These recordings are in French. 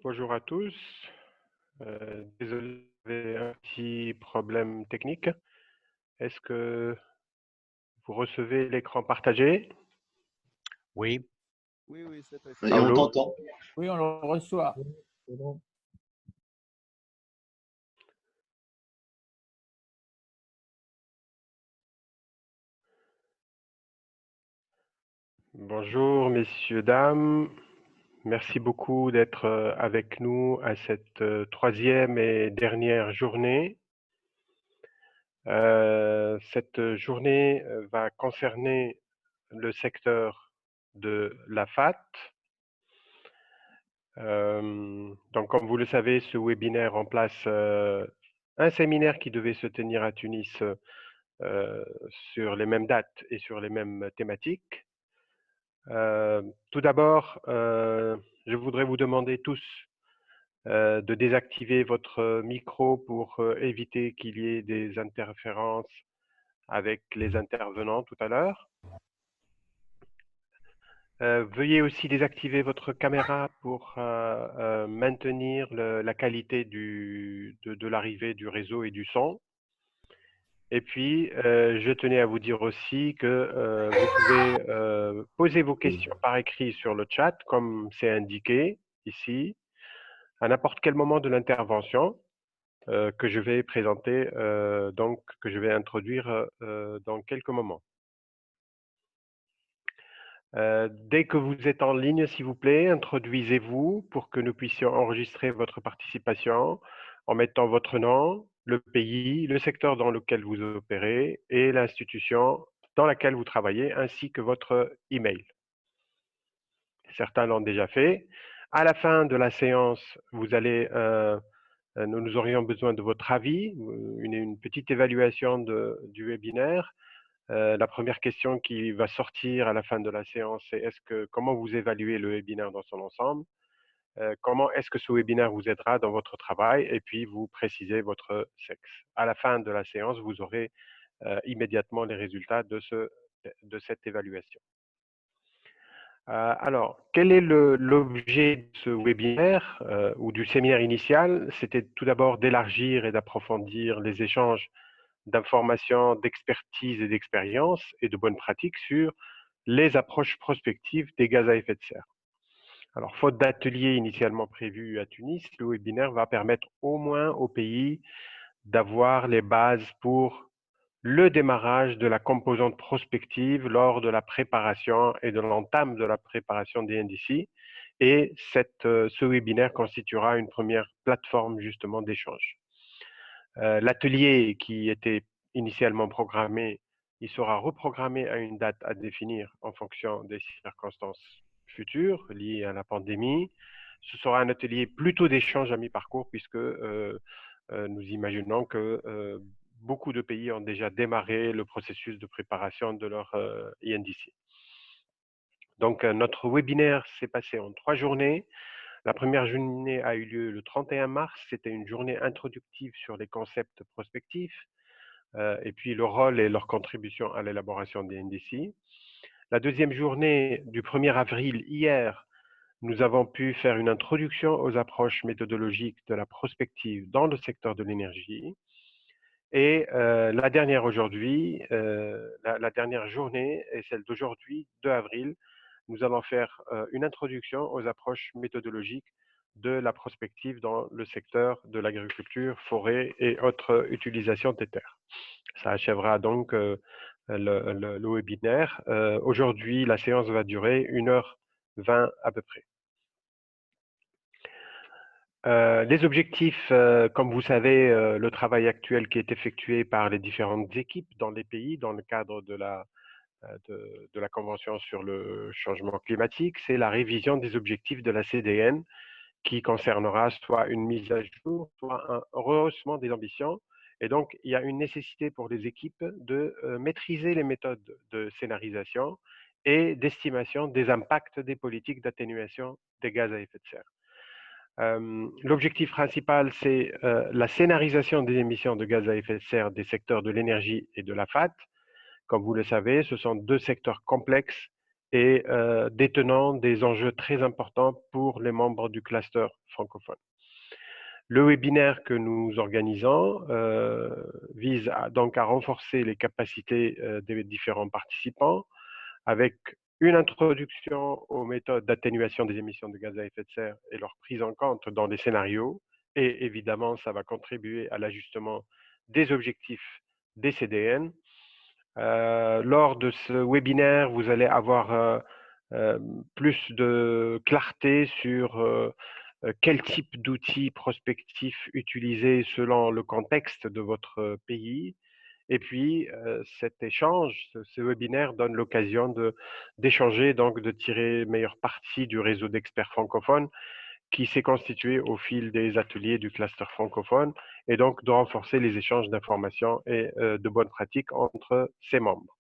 Bonjour à tous. Désolé, j'avais un petit problème technique. Est-ce que vous recevez l'écran partagé? Oui. Oui, c'est très Et on Paolo? t'entend. Oui, on le reçoit. Bonjour messieurs, dames. Merci beaucoup d'être avec nous à cette troisième et dernière journée. Cette journée va concerner le secteur de la FAT. Donc, comme vous le savez, ce webinaire remplace un séminaire qui devait se tenir à Tunis sur les mêmes dates et sur les mêmes thématiques. Tout d'abord, je voudrais vous demander tous de désactiver votre micro pour éviter qu'il y ait des interférences avec les intervenants tout à l'heure. Veuillez aussi désactiver votre caméra pour maintenir la qualité de l'arrivée du réseau et du son. Et puis, je tenais à vous dire aussi que vous pouvez poser vos questions par écrit sur le chat, comme c'est indiqué ici, à n'importe quel moment de l'intervention que je vais présenter, donc que je vais introduire dans quelques moments. Dès que vous êtes en ligne, s'il vous plaît, introduisez-vous pour que nous puissions enregistrer votre participation en mettant votre nom, le pays, le secteur dans lequel vous opérez et l'institution dans laquelle vous travaillez, ainsi que votre email. Certains l'ont déjà fait. À la fin de la séance, nous aurions besoin de votre avis, une petite évaluation du webinaire. La première question qui va sortir à la fin de la séance, c'est comment vous évaluez le webinaire dans son ensemble? Comment est-ce que ce webinaire vous aidera dans votre travail? Et puis, vous précisez votre sexe. À la fin de la séance, vous aurez immédiatement les résultats de cette évaluation. Alors, quel est l'objet de ce webinaire ou du séminaire initial? C'était tout d'abord d'élargir et d'approfondir les échanges d'informations, d'expertise et d'expérience et de bonnes pratiques sur les approches prospectives des gaz à effet de serre. Alors, faute d'atelier initialement prévu à Tunis, le webinaire va permettre au moins au pays d'avoir les bases pour le démarrage de la composante prospective lors de la préparation et de l'entame de la préparation des NDC. Et ce webinaire constituera une première plateforme justement d'échange. L'atelier qui était initialement programmé, il sera reprogrammé à une date à définir en fonction des circonstances futures liées à la pandémie. Ce sera un atelier plutôt d'échange à mi-parcours puisque nous imaginons que beaucoup de pays ont déjà démarré le processus de préparation de leur INDC. Donc, notre webinaire s'est passé en 3 journées. La première journée a eu lieu le 31 mars. C'était une journée introductive sur les concepts prospectifs et puis le rôle et leur contribution à l'élaboration des NDC. La deuxième journée du 1er avril, hier, nous avons pu faire une introduction aux approches méthodologiques de la prospective dans le secteur de l'énergie. Et la dernière aujourd'hui, la dernière journée est celle d'aujourd'hui, 2 avril. Nous allons faire une introduction aux approches méthodologiques de la prospective dans le secteur de l'agriculture, forêt et autres utilisations des terres. Ça achèvera donc le webinaire. Aujourd'hui, la séance va durer 1h20 à peu près. Les objectifs, comme vous savez, le travail actuel qui est effectué par les différentes équipes dans les pays dans le cadre de la Convention sur le changement climatique, c'est la révision des objectifs de la CDN qui concernera soit une mise à jour, soit un rehaussement des ambitions. Et donc, il y a une nécessité pour les équipes de maîtriser les méthodes de scénarisation et d'estimation des impacts des politiques d'atténuation des gaz à effet de serre. L'objectif principal, c'est la scénarisation des émissions de gaz à effet de serre des secteurs de l'énergie et de la FAT. Comme vous le savez, ce sont deux secteurs complexes et détenant des enjeux très importants pour les membres du cluster francophone. Le webinaire que nous organisons vise donc à renforcer les capacités des différents participants avec une introduction aux méthodes d'atténuation des émissions de gaz à effet de serre et leur prise en compte dans les scénarios. Et évidemment, ça va contribuer à l'ajustement des objectifs des CDN. Lors de ce webinaire, vous allez avoir plus de clarté sur quel type d'outils prospectifs utiliser selon le contexte de votre pays. Et puis, cet échange, ce webinaire donne l'occasion d'échanger, donc de tirer meilleure partie du réseau d'experts francophones qui s'est constitué au fil des ateliers du cluster francophone et donc de renforcer les échanges d'informations et de bonnes pratiques entre ses membres.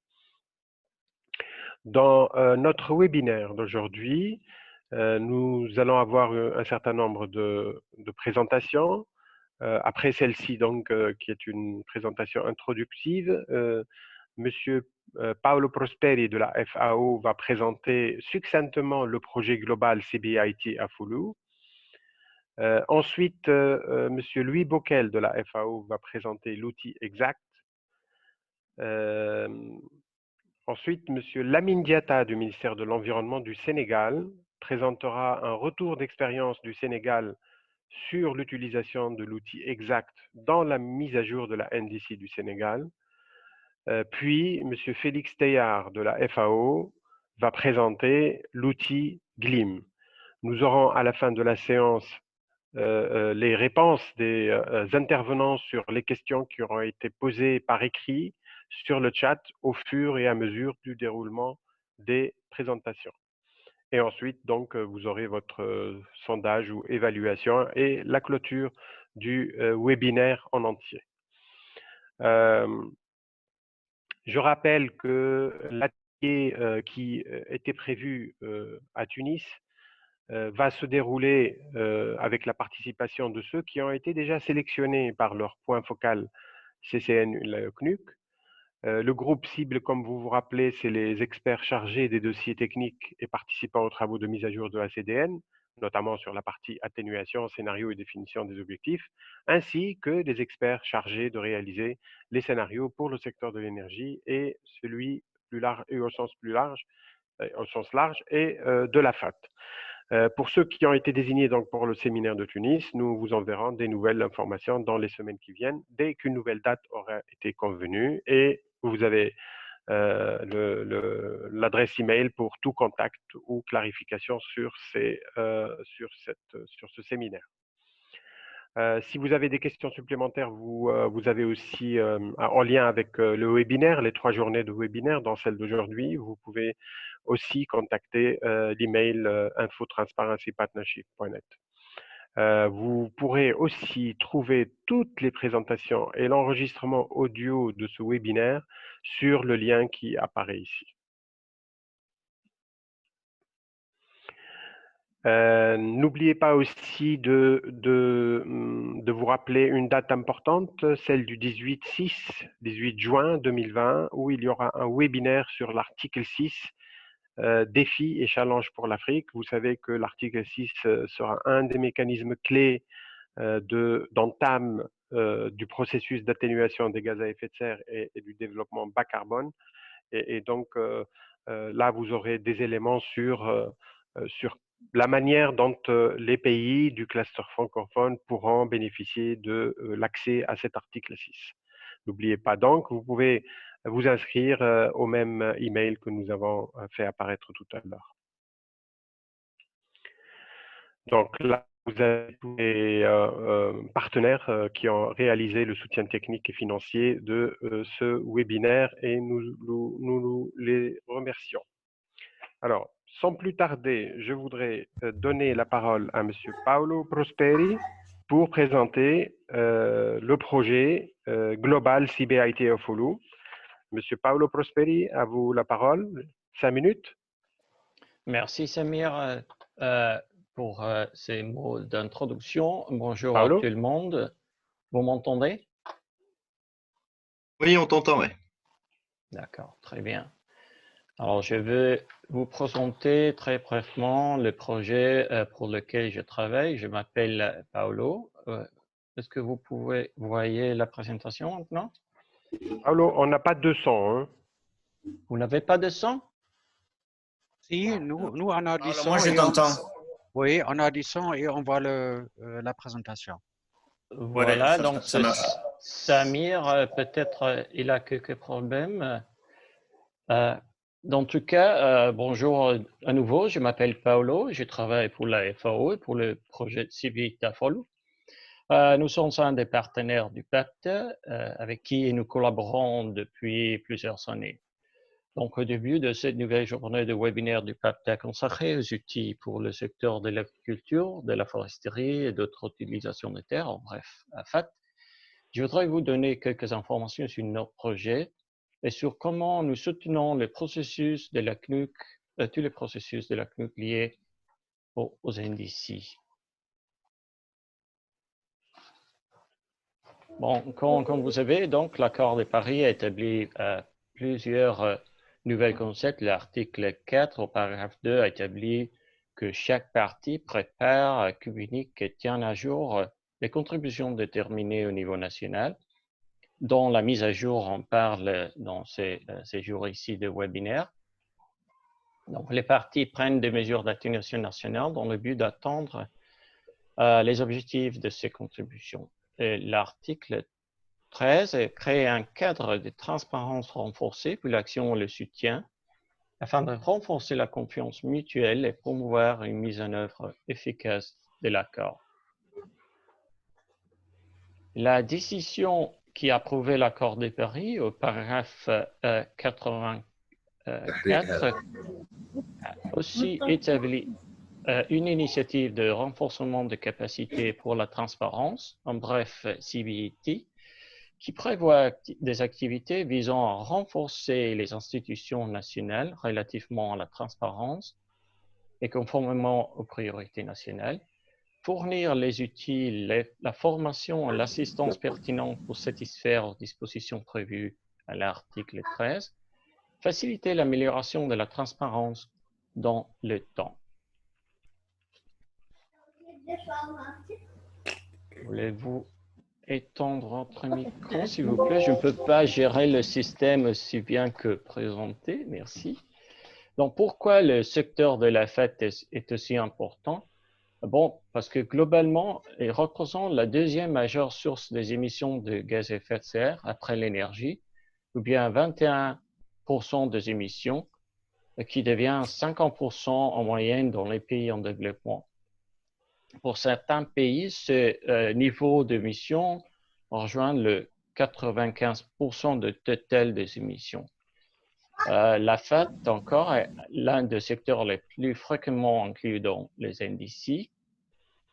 Dans notre webinaire d'aujourd'hui, nous allons avoir un certain nombre de présentations. Après celle-ci, donc, qui est une présentation introductive, Monsieur Paolo Prosperi de la FAO va présenter succinctement le projet global CBIT à Foulou. Ensuite, Monsieur Louis Bockel de la FAO va présenter l'outil exact. Ensuite, Monsieur Lamine Diatta du ministère de l'Environnement du Sénégal présentera un retour d'expérience du Sénégal sur l'utilisation de l'outil exact dans la mise à jour de la NDC du Sénégal. Puis, M. Félix Teillard de la FAO va présenter l'outil GLIM. Nous aurons à la fin de la séance les réponses des intervenants sur les questions qui auront été posées par écrit sur le chat au fur et à mesure du déroulement des présentations. Et ensuite, donc, vous aurez votre sondage ou évaluation et la clôture du webinaire en entier. Je rappelle que l'atelier qui était prévu à Tunis va se dérouler avec la participation de ceux qui ont été déjà sélectionnés par leur point focal CCN CNUC. Le groupe cible, comme vous vous rappelez, c'est les experts chargés des dossiers techniques et participant aux travaux de mise à jour de la CDN, notamment sur la partie atténuation, scénario et définition des objectifs, ainsi que les experts chargés de réaliser les scénarios pour le secteur de l'énergie et celui plus large et au sens large et de la FAT. Pour ceux qui ont été désignés donc pour le séminaire de Tunis, nous vous enverrons des nouvelles informations dans les semaines qui viennent, dès qu'une nouvelle date aura été convenue, et vous avez l'adresse email pour tout contact ou clarification sur ce séminaire. Si vous avez des questions supplémentaires, vous avez aussi, en lien avec le webinaire, les 3 journées de webinaire, dans celle d'aujourd'hui, vous pouvez aussi contacter l'email info-transparency-partnership.net. Vous pourrez aussi trouver toutes les présentations et l'enregistrement audio de ce webinaire sur le lien qui apparaît ici. N'oubliez pas aussi de vous rappeler une date importante, celle du 18 juin 2020, où il y aura un webinaire sur l'article 6, défis et challenges pour l'Afrique. Vous savez que l'article 6 sera un des mécanismes clés d'entame du processus d'atténuation des gaz à effet de serre et du développement bas carbone. Et donc, là, vous aurez des éléments sur la manière dont les pays du cluster francophone pourront bénéficier de l'accès à cet article 6. N'oubliez pas donc, vous pouvez vous inscrire au même email que nous avons fait apparaître tout à l'heure. Donc là, vous avez tous les partenaires qui ont réalisé le soutien technique et financier de ce webinaire et nous les remercions. Alors, sans plus tarder, je voudrais donner la parole à Monsieur Paolo Prosperi pour présenter le projet global CBIT of Foulou. Monsieur Paolo Prosperi, à vous la parole. 5 minutes. Merci Samir pour ces mots d'introduction. Bonjour Paolo. à tout le monde. Vous m'entendez? Oui, on t'entend, oui. D'accord, très bien. Alors, je vais vous présenter très brièvement le projet pour lequel je travaille. Je m'appelle Paolo. Est-ce que vous voyez la présentation maintenant? Paolo, on n'a pas de son. Hein. Vous n'avez pas de son? Si, nous on a du Alors, son. moi, je et t'entends. oui, on a du son et on voit la présentation. Voilà, Ouais, donc ça marche. Samir, peut-être il a quelques problèmes. Dans tout cas, bonjour à nouveau, je m'appelle Paolo, je travaille pour la FAO et pour le projet Civita Follow. Nous sommes un des partenaires du PAPT avec qui nous collaborons depuis plusieurs années. Donc, au début de cette nouvelle journée de webinaire du PAPT consacrée aux outils pour le secteur de l'agriculture, de la foresterie et d'autres utilisations des terres, en bref, AFAT, je voudrais vous donner quelques informations sur notre projet et sur comment nous soutenons le processus de la CNUC, tous les processus de la CNUC liés aux NDC. Bon, comme vous savez, donc, l'accord de Paris a établi plusieurs nouvelles concepts. L'article 4 au paragraphe 2 a établi que chaque partie prépare, communique et tient à jour les contributions déterminées au niveau national. Dont la mise à jour, on parle dans ces jours ici de webinaire. Donc, les parties prennent des mesures d'atténuation nationale dans le but d'atteindre les objectifs de ces contributions. L'article 13 crée un cadre de transparence renforcé pour l'action et le soutien afin de renforcer la confiance mutuelle et promouvoir une mise en œuvre efficace de l'accord. La décision qui a approuvé l'accord de Paris au paragraphe 84 a aussi établi une initiative de renforcement de capacité pour la transparence, en bref CBT, qui prévoit des activités visant à renforcer les institutions nationales relativement à la transparence et conformément aux priorités nationales, fournir les outils, la formation et l'assistance pertinente pour satisfaire aux dispositions prévues à l'article 13, faciliter l'amélioration de la transparence dans le temps. Voulez-vous étendre votre micro, s'il vous plaît? Je ne peux pas gérer le système aussi bien que présenter. Merci. Donc, pourquoi le secteur de la FAT est aussi important? Bon, parce que globalement, il représente la deuxième majeure source des émissions de gaz à effet de serre après l'énergie, ou bien 21% des émissions, qui devient 50% en moyenne dans les pays en développement. Pour certains pays, ce niveau d'émissions rejoint le 95% de total des émissions. La FAT, encore, est l'un des secteurs les plus fréquemment inclus dans les NDC.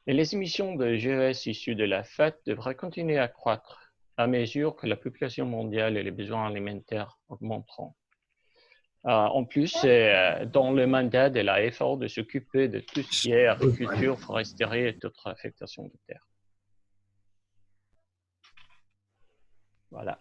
Et les émissions de GES issues de la FAT devraient continuer à croître à mesure que la population mondiale et les besoins alimentaires augmenteront. En plus, c'est dans le mandat de la FAO de s'occuper de tout ce qui est agriculture, foresterie et d'autres affectations de terre. Voilà.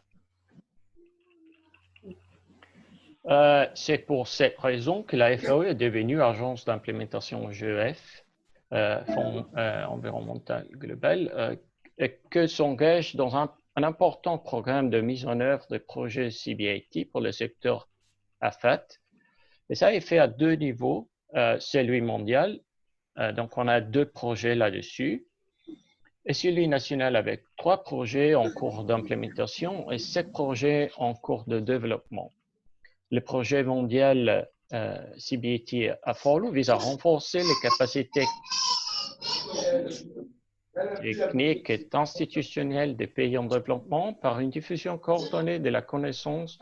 C'est pour cette raison que la FAO est devenue agence d'implémentation GEF, Fonds environnemental global, et que s'engage dans un important programme de mise en œuvre de projets CBAT pour le secteur AFAT. Et ça est fait à deux niveaux, celui mondial, donc on a deux projets là-dessus, et celui national avec 3 projets en cours d'implémentation et 7 projets en cours de développement. Le projet mondial CBAT à Follow vise à renforcer les capacités techniques et institutionnelles des pays en développement par une diffusion coordonnée de la connaissance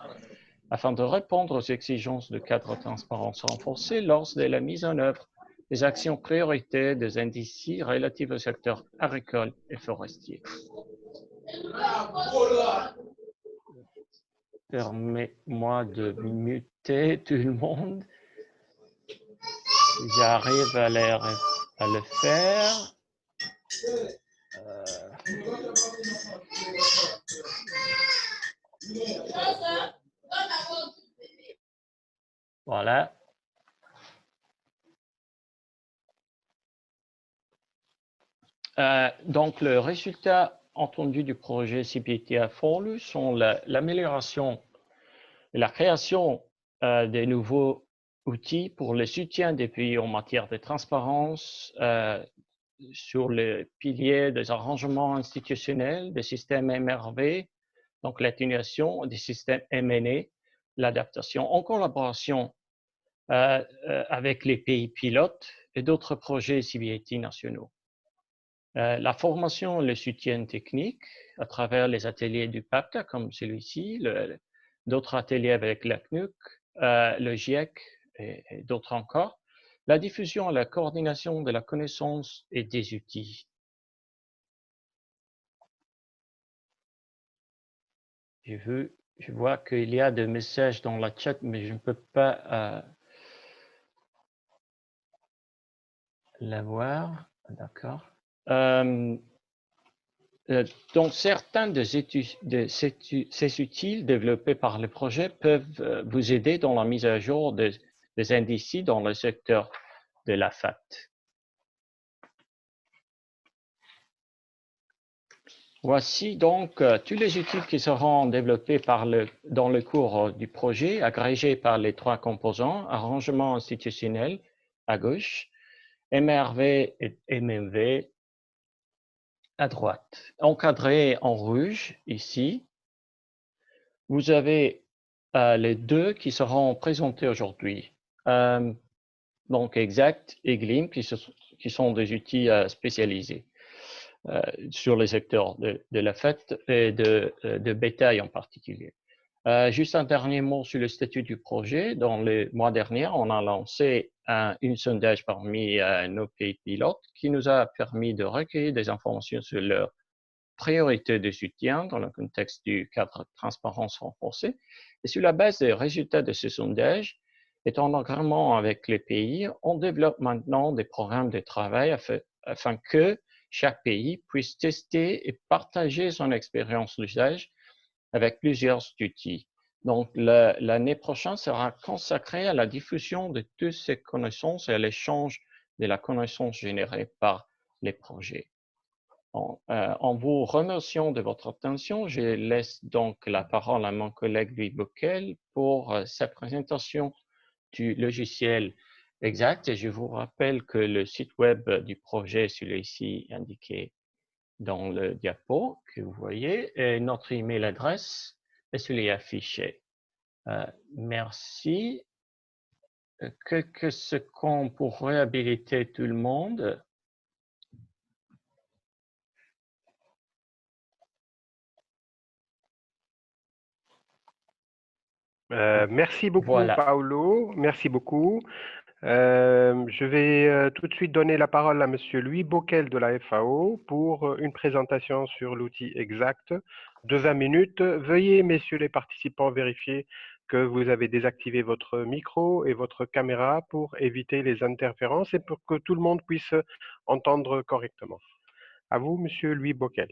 afin de répondre aux exigences de cadre de transparence renforcée lors de la mise en œuvre des actions prioritaires des indices relatifs au secteur agricole et forestier. Permets-moi de muter tout le monde. J'arrive à le faire. Voilà. Donc, le résultat entendu du projet CPTA FORLU sont l'amélioration et la création de nouveaux outils pour le soutien des pays en matière de transparence sur les piliers des arrangements institutionnels, des systèmes MRV, donc l'atténuation des systèmes MNE, l'adaptation en collaboration avec les pays pilotes et d'autres projets CBAT nationaux. La formation et le soutien technique à travers les ateliers du PAPTA comme celui-ci, d'autres ateliers avec la CNUC, le GIEC et d'autres encore. La diffusion et la coordination de la connaissance et des outils. Je vois qu'il y a des messages dans la chat, mais je ne peux pas l'avoir. D'accord. Donc, certains de ces outils développés par le projet peuvent vous aider dans la mise à jour des indices dans le secteur de la FAT. Voici donc tous les outils qui seront développés dans le cours du projet, agrégés par les trois composants, arrangement institutionnel à gauche, MRV et MMV à droite. Encadré en rouge ici, vous avez les deux qui seront présentés aujourd'hui. Donc Exact et Gleam qui sont des outils spécialisés sur les secteurs de la FAT et de bétail en particulier. Juste un dernier mot sur le statut du projet. Dans le mois dernier, on a lancé un sondage parmi nos pays pilotes qui nous a permis de recueillir des informations sur leurs priorités de soutien dans le contexte du cadre de transparence renforcée. Et sur la base des résultats de ce sondage, et en agrément avec les pays, on développe maintenant des programmes de travail afin que chaque pays puisse tester et partager son expérience d'usage avec plusieurs outils. Donc, l'année prochaine sera consacrée à la diffusion de toutes ces connaissances et à l'échange de la connaissance générée par les projets. En vous remerciant de votre attention, je laisse donc la parole à mon collègue Louis Bockel pour sa présentation du logiciel Exact. Et je vous rappelle que le site web du projet, celui-ci indiqué dans le diapo que vous voyez, et notre email adresse est celui affiché. Merci. Quelques secondes pour réhabiliter tout le monde. Merci beaucoup, Voilà. Paolo. Merci beaucoup. Je vais tout de suite donner la parole à Monsieur Louis Bockel de la FAO pour une présentation sur l'outil Exact de 20 minutes. Veuillez, messieurs les participants, vérifier que vous avez désactivé votre micro et votre caméra pour éviter les interférences et pour que tout le monde puisse entendre correctement. À vous, Monsieur Louis Bockel.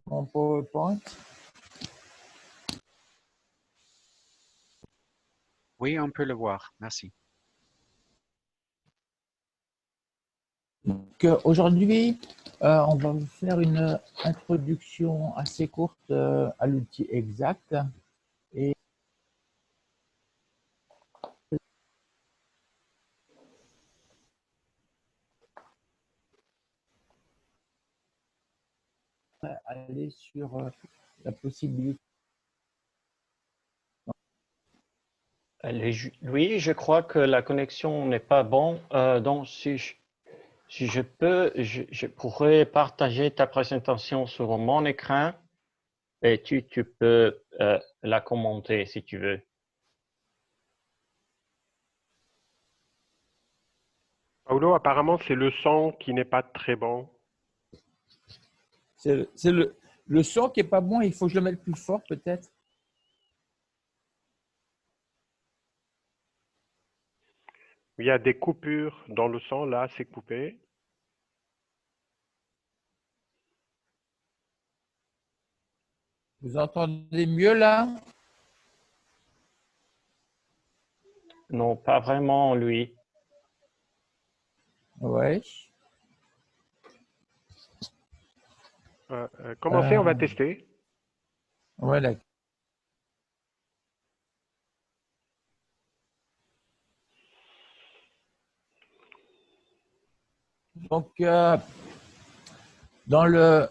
Mon PowerPoint. Oui, on peut le voir. Merci. Donc, aujourd'hui, on va vous faire une introduction assez courte à l'outil Exact. Et aller sur la possibilité. Louis, je crois que la connexion n'est pas bonne. Donc, si je peux, je pourrais partager ta présentation sur mon écran et tu peux la commenter si tu veux. Paolo, apparemment, c'est le son qui n'est pas très bon. C'est le son qui n'est pas bon, il faut que je le mette plus fort peut-être. Il y a des coupures dans le son, là, c'est coupé. Vous entendez mieux là? Non, pas vraiment, lui. Oui. Commencez, on va tester. Ouais, d'accord. Donc, dans le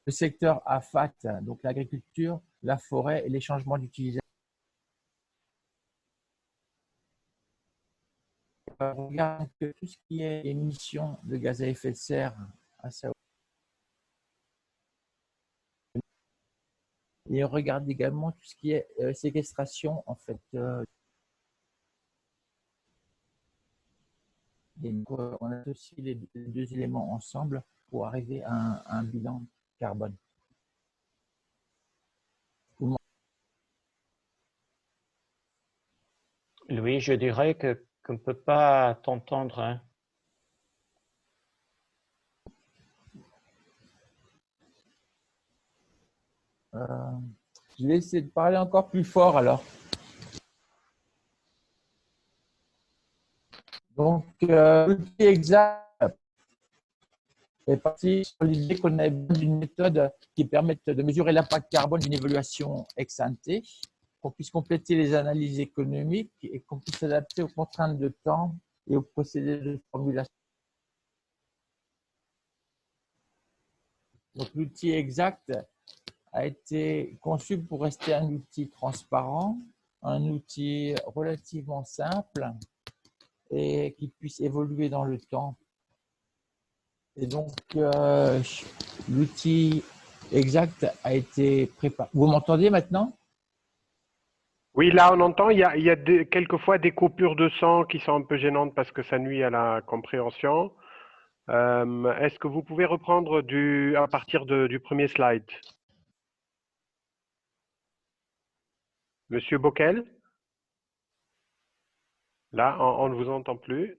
secteur AFAT, donc l'agriculture, la forêt et les changements d'utilisation, on regarde que tout ce qui est émissions de gaz à effet de serre, à savoir, et on regarde également tout ce qui est séquestration, en fait. On associe les deux éléments ensemble pour arriver à un bilan carbone. Louis, je dirais qu'on ne peut pas t'entendre. Hein. Je vais essayer de parler encore plus fort alors. Donc, l'outil exact est parti sur l'idée qu'on a besoin d'une méthode qui permette de mesurer l'impact carbone d'une évaluation ex ante, qu'on puisse compléter les analyses économiques et qu'on puisse s'adapter aux contraintes de temps et aux procédés de formulation. Donc, l'outil exact a été conçu pour rester un outil transparent, un outil relativement simple et qui puisse évoluer dans le temps. Et donc, l'outil exact a été préparé. Vous m'entendez maintenant? Oui, là, on entend. Il y a quelquefois des coupures de son qui sont un peu gênantes parce que ça nuit à la compréhension. Est-ce que vous pouvez reprendre à partir du premier slide? Monsieur Bockel? Là, on ne vous entend plus.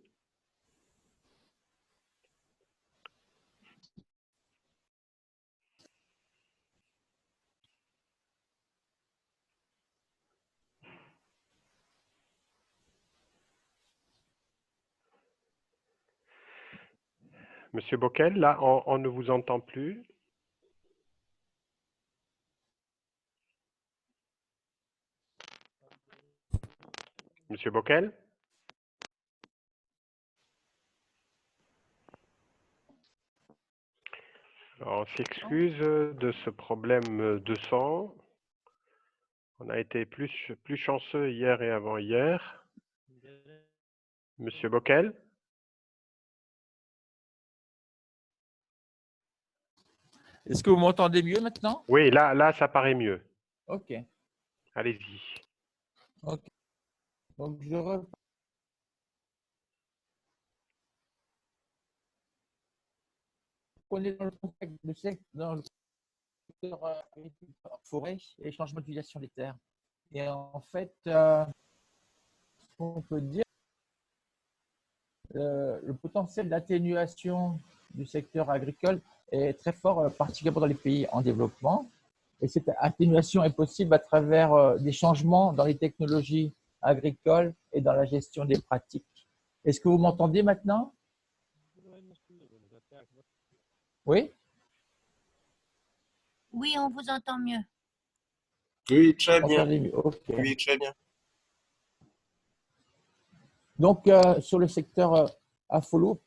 Monsieur Bockel, là, on ne vous entend plus. Monsieur Bockel? Alors, on s'excuse de ce problème de son. On a été plus chanceux hier et avant-hier. Monsieur Bockel? Est-ce que vous m'entendez mieux maintenant? Oui, là, ça paraît mieux. OK. Allez-y. OK. Donc, je reprends. On est dans le contexte dans le secteur forêt et changement d'utilisation des terres. Et en fait, on peut dire le potentiel d'atténuation du secteur agricole est très fort, particulièrement dans les pays en développement. Et cette atténuation est possible à travers des changements dans les technologies agricoles et dans la gestion des pratiques. Est-ce que vous m'entendez maintenant? Oui? Oui, on vous entend mieux. Oui, très bien. Entendez mieux. OK. Oui, très bien. Donc, sur le secteur AFOLO,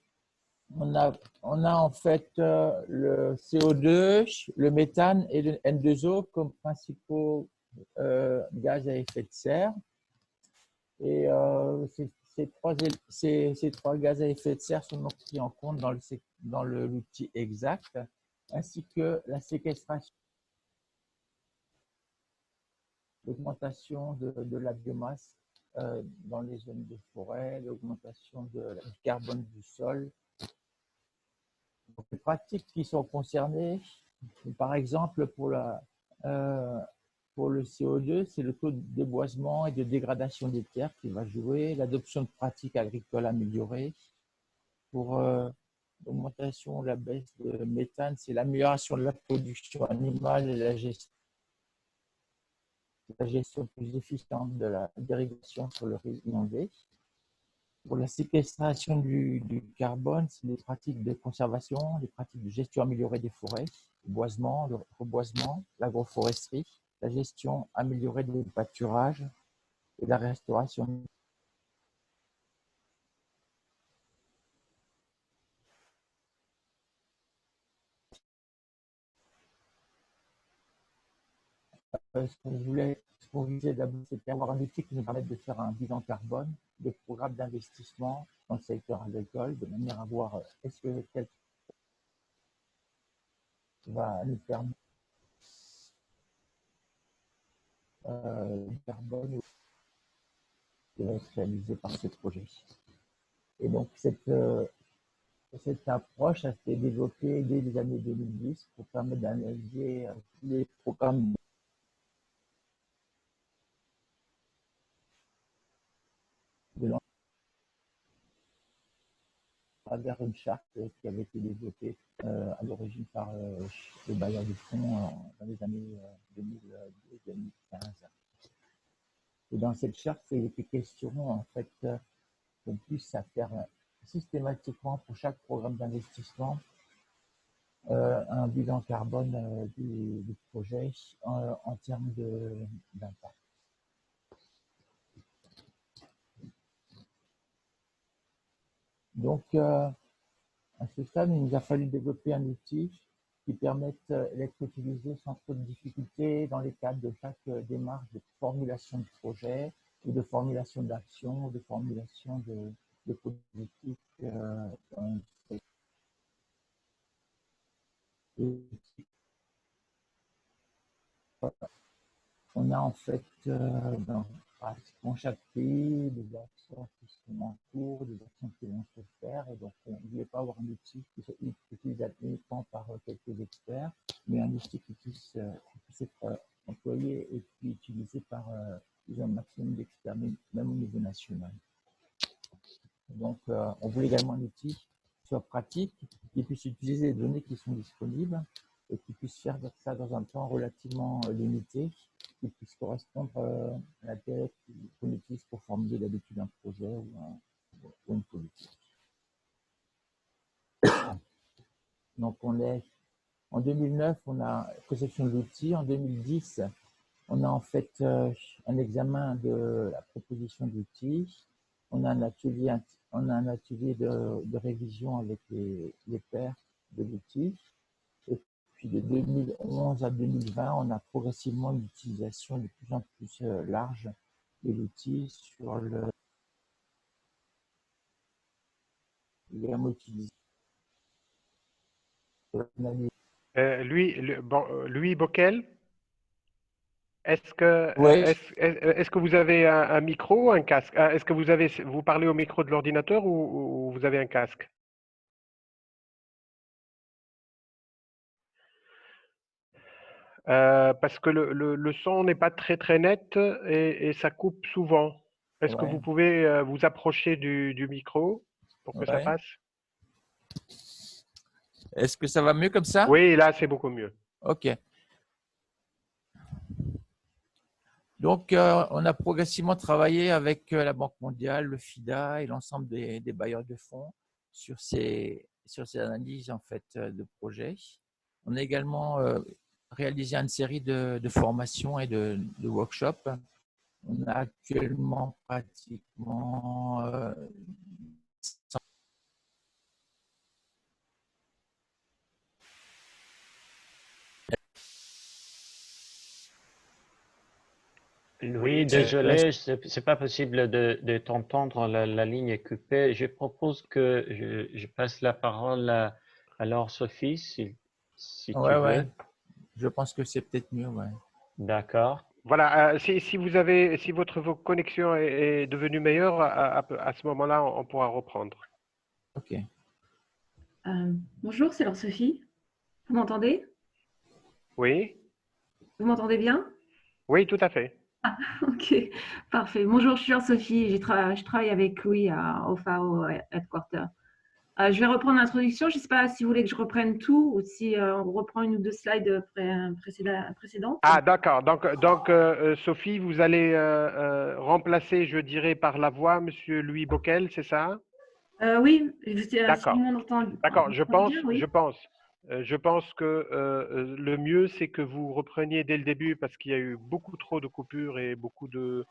on a en fait le CO2, le méthane et le N2O comme principaux gaz à effet de serre. Et ces trois gaz à effet de serre sont donc pris en compte dans l'outil exact, ainsi que la séquestration, l'augmentation de la biomasse dans les zones de forêt, l'augmentation du carbone du sol. Donc, les pratiques qui sont concernées, par exemple pour CO2, c'est le taux de déboisement et de dégradation des terres qui va jouer, l'adoption de pratiques agricoles améliorées. Pour l'augmentation ou la baisse de méthane, c'est l'amélioration de la production animale et la gestion plus efficiente de la dérivation sur le riz inondé. Pour la séquestration du carbone, c'est les pratiques de conservation, les pratiques de gestion améliorée des forêts, le boisement, le reboisement, l'agroforesterie, la gestion améliorée des pâturages et la restauration. Ce qu'on visait d'abord, c'était avoir un outil qui nous permette de faire un bilan carbone, des programmes d'investissement dans le secteur agricole, de manière à voir est-ce que tel va nous permettre du carbone qui va être réalisé par ce projet. Et donc, cette approche a été développée dès les années 2010 pour permettre d'analyser les programmes de l'entreprise à travers une charte qui avait été développée à l'origine par le bailleur du fonds dans les années 2012-2015. Et dans cette charte, il était question en fait qu'on puisse faire systématiquement pour chaque programme d'investissement un bilan carbone du projet en termes d'impact. Donc, à ce stade, il nous a fallu développer un outil qui permette d'être utilisé sans trop de difficultés dans les cadres de chaque démarche de formulation de projet ou de formulation d'action ou de formulation de politique. On a en fait dans pratiquement chaque pays des actions qui sont en cours, des actions qui vont se faire, et donc on ne voulait pas avoir un outil qui soit utilisé uniquement par quelques experts, mais un outil qui puisse être employé et puis utilisé par un maximum d'experts, même au niveau national. Donc on voulait également un outil qui soit pratique, qui puisse utiliser les données qui sont disponibles et qui puisse faire ça dans un temps relativement limité, qui puisse correspondre à la période qu'on utilise pour formuler d'habitude un projet ou une politique. Donc en 2009, on a conception de l'outil. En 2010, on a en fait un examen de la proposition d'outils. On a un atelier de révision avec les pairs de l'outil. Et puis de 2011 à 2020, on a progressivement une utilisation de plus en plus large de l'outil sur le gamme utilisé. Louis Bockel, Oui, est-ce que vous avez un micro ou un casque? Est-ce que vous parlez au micro de l'ordinateur ou vous avez un casque? Parce que le son n'est pas très très net et ça coupe souvent. Est-ce que vous ouais, pouvez vous approcher du micro pour que ça ouais. passe? Est-ce que ça va mieux comme ça? Oui, là c'est beaucoup mieux. Ok. Donc, on a progressivement travaillé avec la Banque mondiale, le FIDA et l'ensemble des bailleurs de fonds sur ces analyses en fait, de projets. On a également réalisé une série de formations et de workshops. On a actuellement pratiquement Oui, désolé, c'est pas possible de t'entendre, la ligne est coupée. Je propose que je passe la parole à alors Sophie, si tu veux. ouais. Je pense que c'est peut-être mieux, ouais. D'accord. Voilà, si votre connexion est devenue meilleure, à ce moment-là, on pourra reprendre. Ok. Bonjour, c'est Laure Sophie. Vous m'entendez? Oui, Vous m'entendez bien? Oui, tout à fait. Ok, parfait. Bonjour, je suis Sophie. Je travaille avec Louis au FAO Headquarter. Je vais reprendre l'introduction. Je ne sais pas si vous voulez que je reprenne tout ou si on reprend une ou deux slides précédentes. Ah, d'accord. Donc Sophie, vous allez remplacer, je dirais, par la voix Monsieur Louis Bockel, c'est ça? Oui, si D'accord. on entend D'accord. bien, oui. Je pense que le mieux, c'est que vous repreniez dès le début parce qu'il y a eu beaucoup trop de coupures et beaucoup de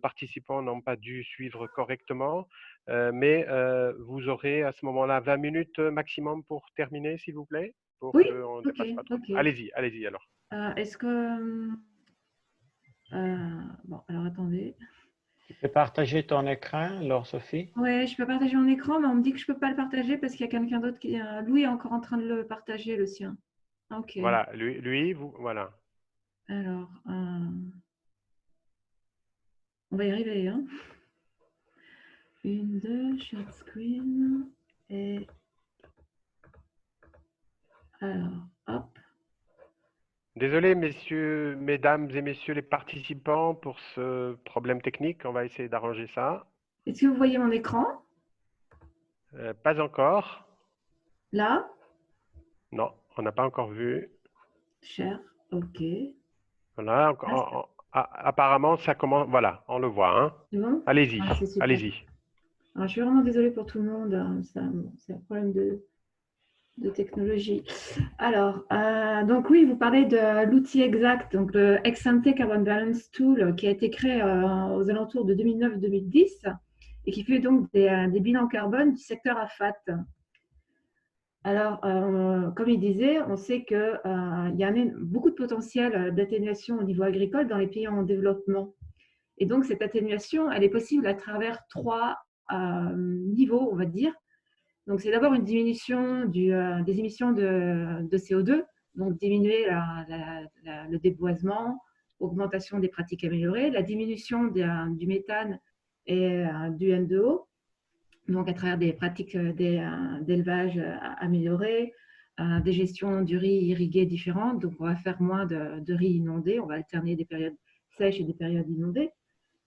participants n'ont pas dû suivre correctement. Mais vous aurez à ce moment-là 20 minutes maximum pour terminer, s'il vous plaît, pour Oui, qu'on ne ok, dépasse pas trop. ok. Allez-y alors. Est-ce que… bon, alors attendez. Tu peux partager ton écran, alors, Sophie? Ouais, je peux partager mon écran, mais on me dit que je peux pas le partager parce qu'il y a quelqu'un d'autre qui… Louis est encore en train de le partager, le sien. Ok. Voilà, vous, voilà. Alors, on va y arriver, hein. 1, 2, share screen. Et alors, hop. Désolé, mesdames et messieurs les participants, pour ce problème technique. On va essayer d'arranger ça. Est-ce que vous voyez mon écran? Pas encore. Là? Non, on n'a pas encore vu. Share, ok. Voilà, apparemment, ça commence. Voilà, on le voit. Hein. C'est bon? Allez-y, Ah, c'est super. allez-y. Alors, je suis vraiment désolée pour tout le monde. C'est un problème de technologie. Alors, donc oui, vous parlez de l'outil exact, donc le Ex-ante Carbon Balance Tool, qui a été créé aux alentours de 2009-2010 et qui fait donc des bilans carbone du secteur AFAT. Alors, comme il disait, on sait qu'il y a beaucoup de potentiel d'atténuation au niveau agricole dans les pays en développement. Et donc, cette atténuation, elle est possible à travers 3 niveaux, on va dire. Donc, c'est d'abord une diminution des émissions de CO2, donc diminuer le déboisement, augmentation des pratiques améliorées, la diminution du méthane et du N2O, donc à travers des pratiques d'élevage améliorées, des gestions du riz irrigué différentes. Donc, on va faire moins de riz inondé, on va alterner des périodes sèches et des périodes inondées,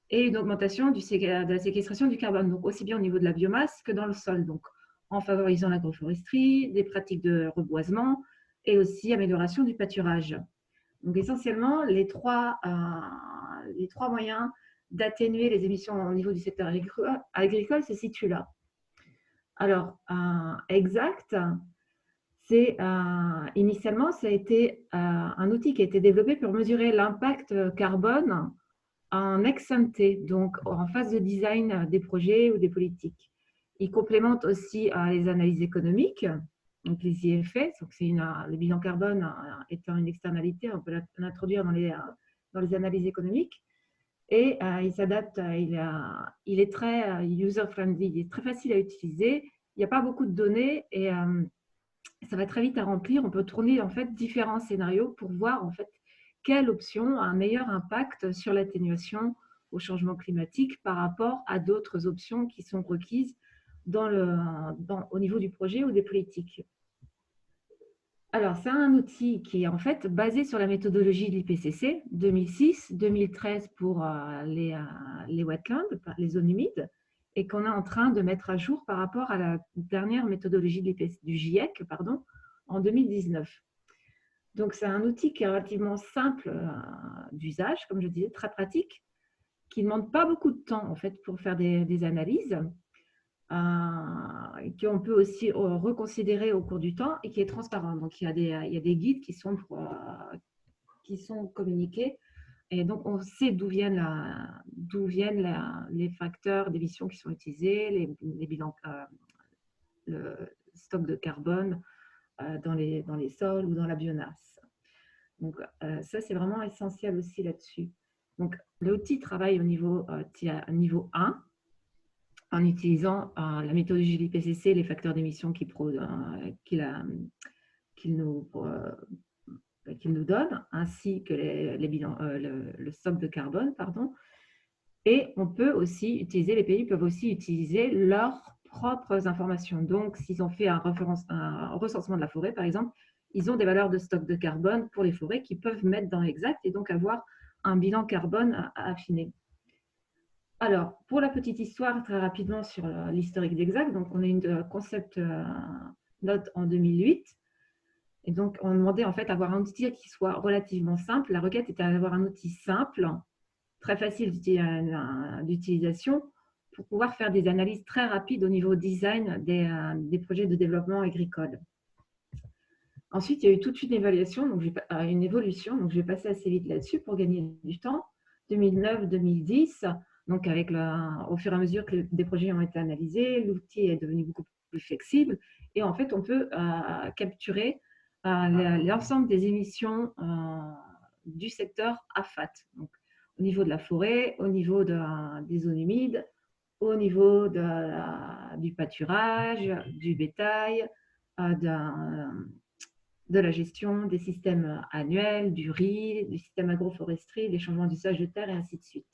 et une augmentation de la séquestration du carbone, donc aussi bien au niveau de la biomasse que dans le sol, donc en favorisant l'agroforesterie, des pratiques de reboisement et aussi amélioration du pâturage. Donc essentiellement, les trois moyens d'atténuer les émissions au niveau du secteur agricole se situent là. Alors, exact, c'est initialement, ça a été un outil qui a été développé pour mesurer l'impact carbone en ex-ante, donc en phase de design des projets ou des politiques. Il complémente aussi les analyses économiques, donc les IFS. Donc le bilan carbone étant une externalité, on peut l'introduire dans les analyses économiques. Et il s'adapte, il est très user-friendly, il est très facile à utiliser. Il n'y a pas beaucoup de données et ça va très vite à remplir. On peut tourner en fait différents scénarios pour voir en fait quelle option a un meilleur impact sur l'atténuation au changement climatique par rapport à d'autres options qui sont requises au niveau du projet ou des politiques. Alors, c'est un outil qui est en fait basé sur la méthodologie de l'IPCC 2006, 2013 pour les wetlands, les zones humides, et qu'on est en train de mettre à jour par rapport à la dernière méthodologie du GIEC en 2019. Donc, c'est un outil qui est relativement simple d'usage, comme je disais, très pratique, qui ne demande pas beaucoup de temps en fait pour faire des analyses, qu'on peut aussi reconsidérer au cours du temps et qui est transparent. Donc, il y a des guides qui sont communiqués et donc on sait d'où viennent les facteurs d'émission qui sont utilisés, les bilans, le stock de carbone dans les sols ou dans la biomasse. Donc, ça, c'est vraiment essentiel aussi là-dessus. Donc, l'outil travaille au niveau 1 en utilisant la méthodologie de l'IPCC, les facteurs d'émission qu'il nous donne, ainsi que le stock de carbone, Et on peut aussi utiliser, les pays peuvent aussi utiliser leurs propres informations. Donc, s'ils ont fait un recensement de la forêt, par exemple, ils ont des valeurs de stock de carbone pour les forêts qu'ils peuvent mettre dans Exact et donc avoir un bilan carbone à affiner. Alors, pour la petite histoire, très rapidement sur l'historique d'Exact, donc on a une concept note en 2008. Et donc, on demandait en fait d'avoir un outil qui soit relativement simple. La requête était d'avoir un outil simple, très facile d'utilisation, pour pouvoir faire des analyses très rapides au niveau design des projets de développement agricole. Ensuite, il y a eu toute une évaluation, donc une évolution, donc je vais passer assez vite là-dessus pour gagner du temps. 2009-2010, donc au fur et à mesure que des projets ont été analysés, l'outil est devenu beaucoup plus flexible et en fait, on peut capturer l'ensemble des émissions du secteur AFAT. Donc, au niveau de la forêt, au niveau des zones humides, au niveau du pâturage, du bétail, de la gestion des systèmes annuels, du riz, du système agroforesterie, des changements d'usage de terre et ainsi de suite.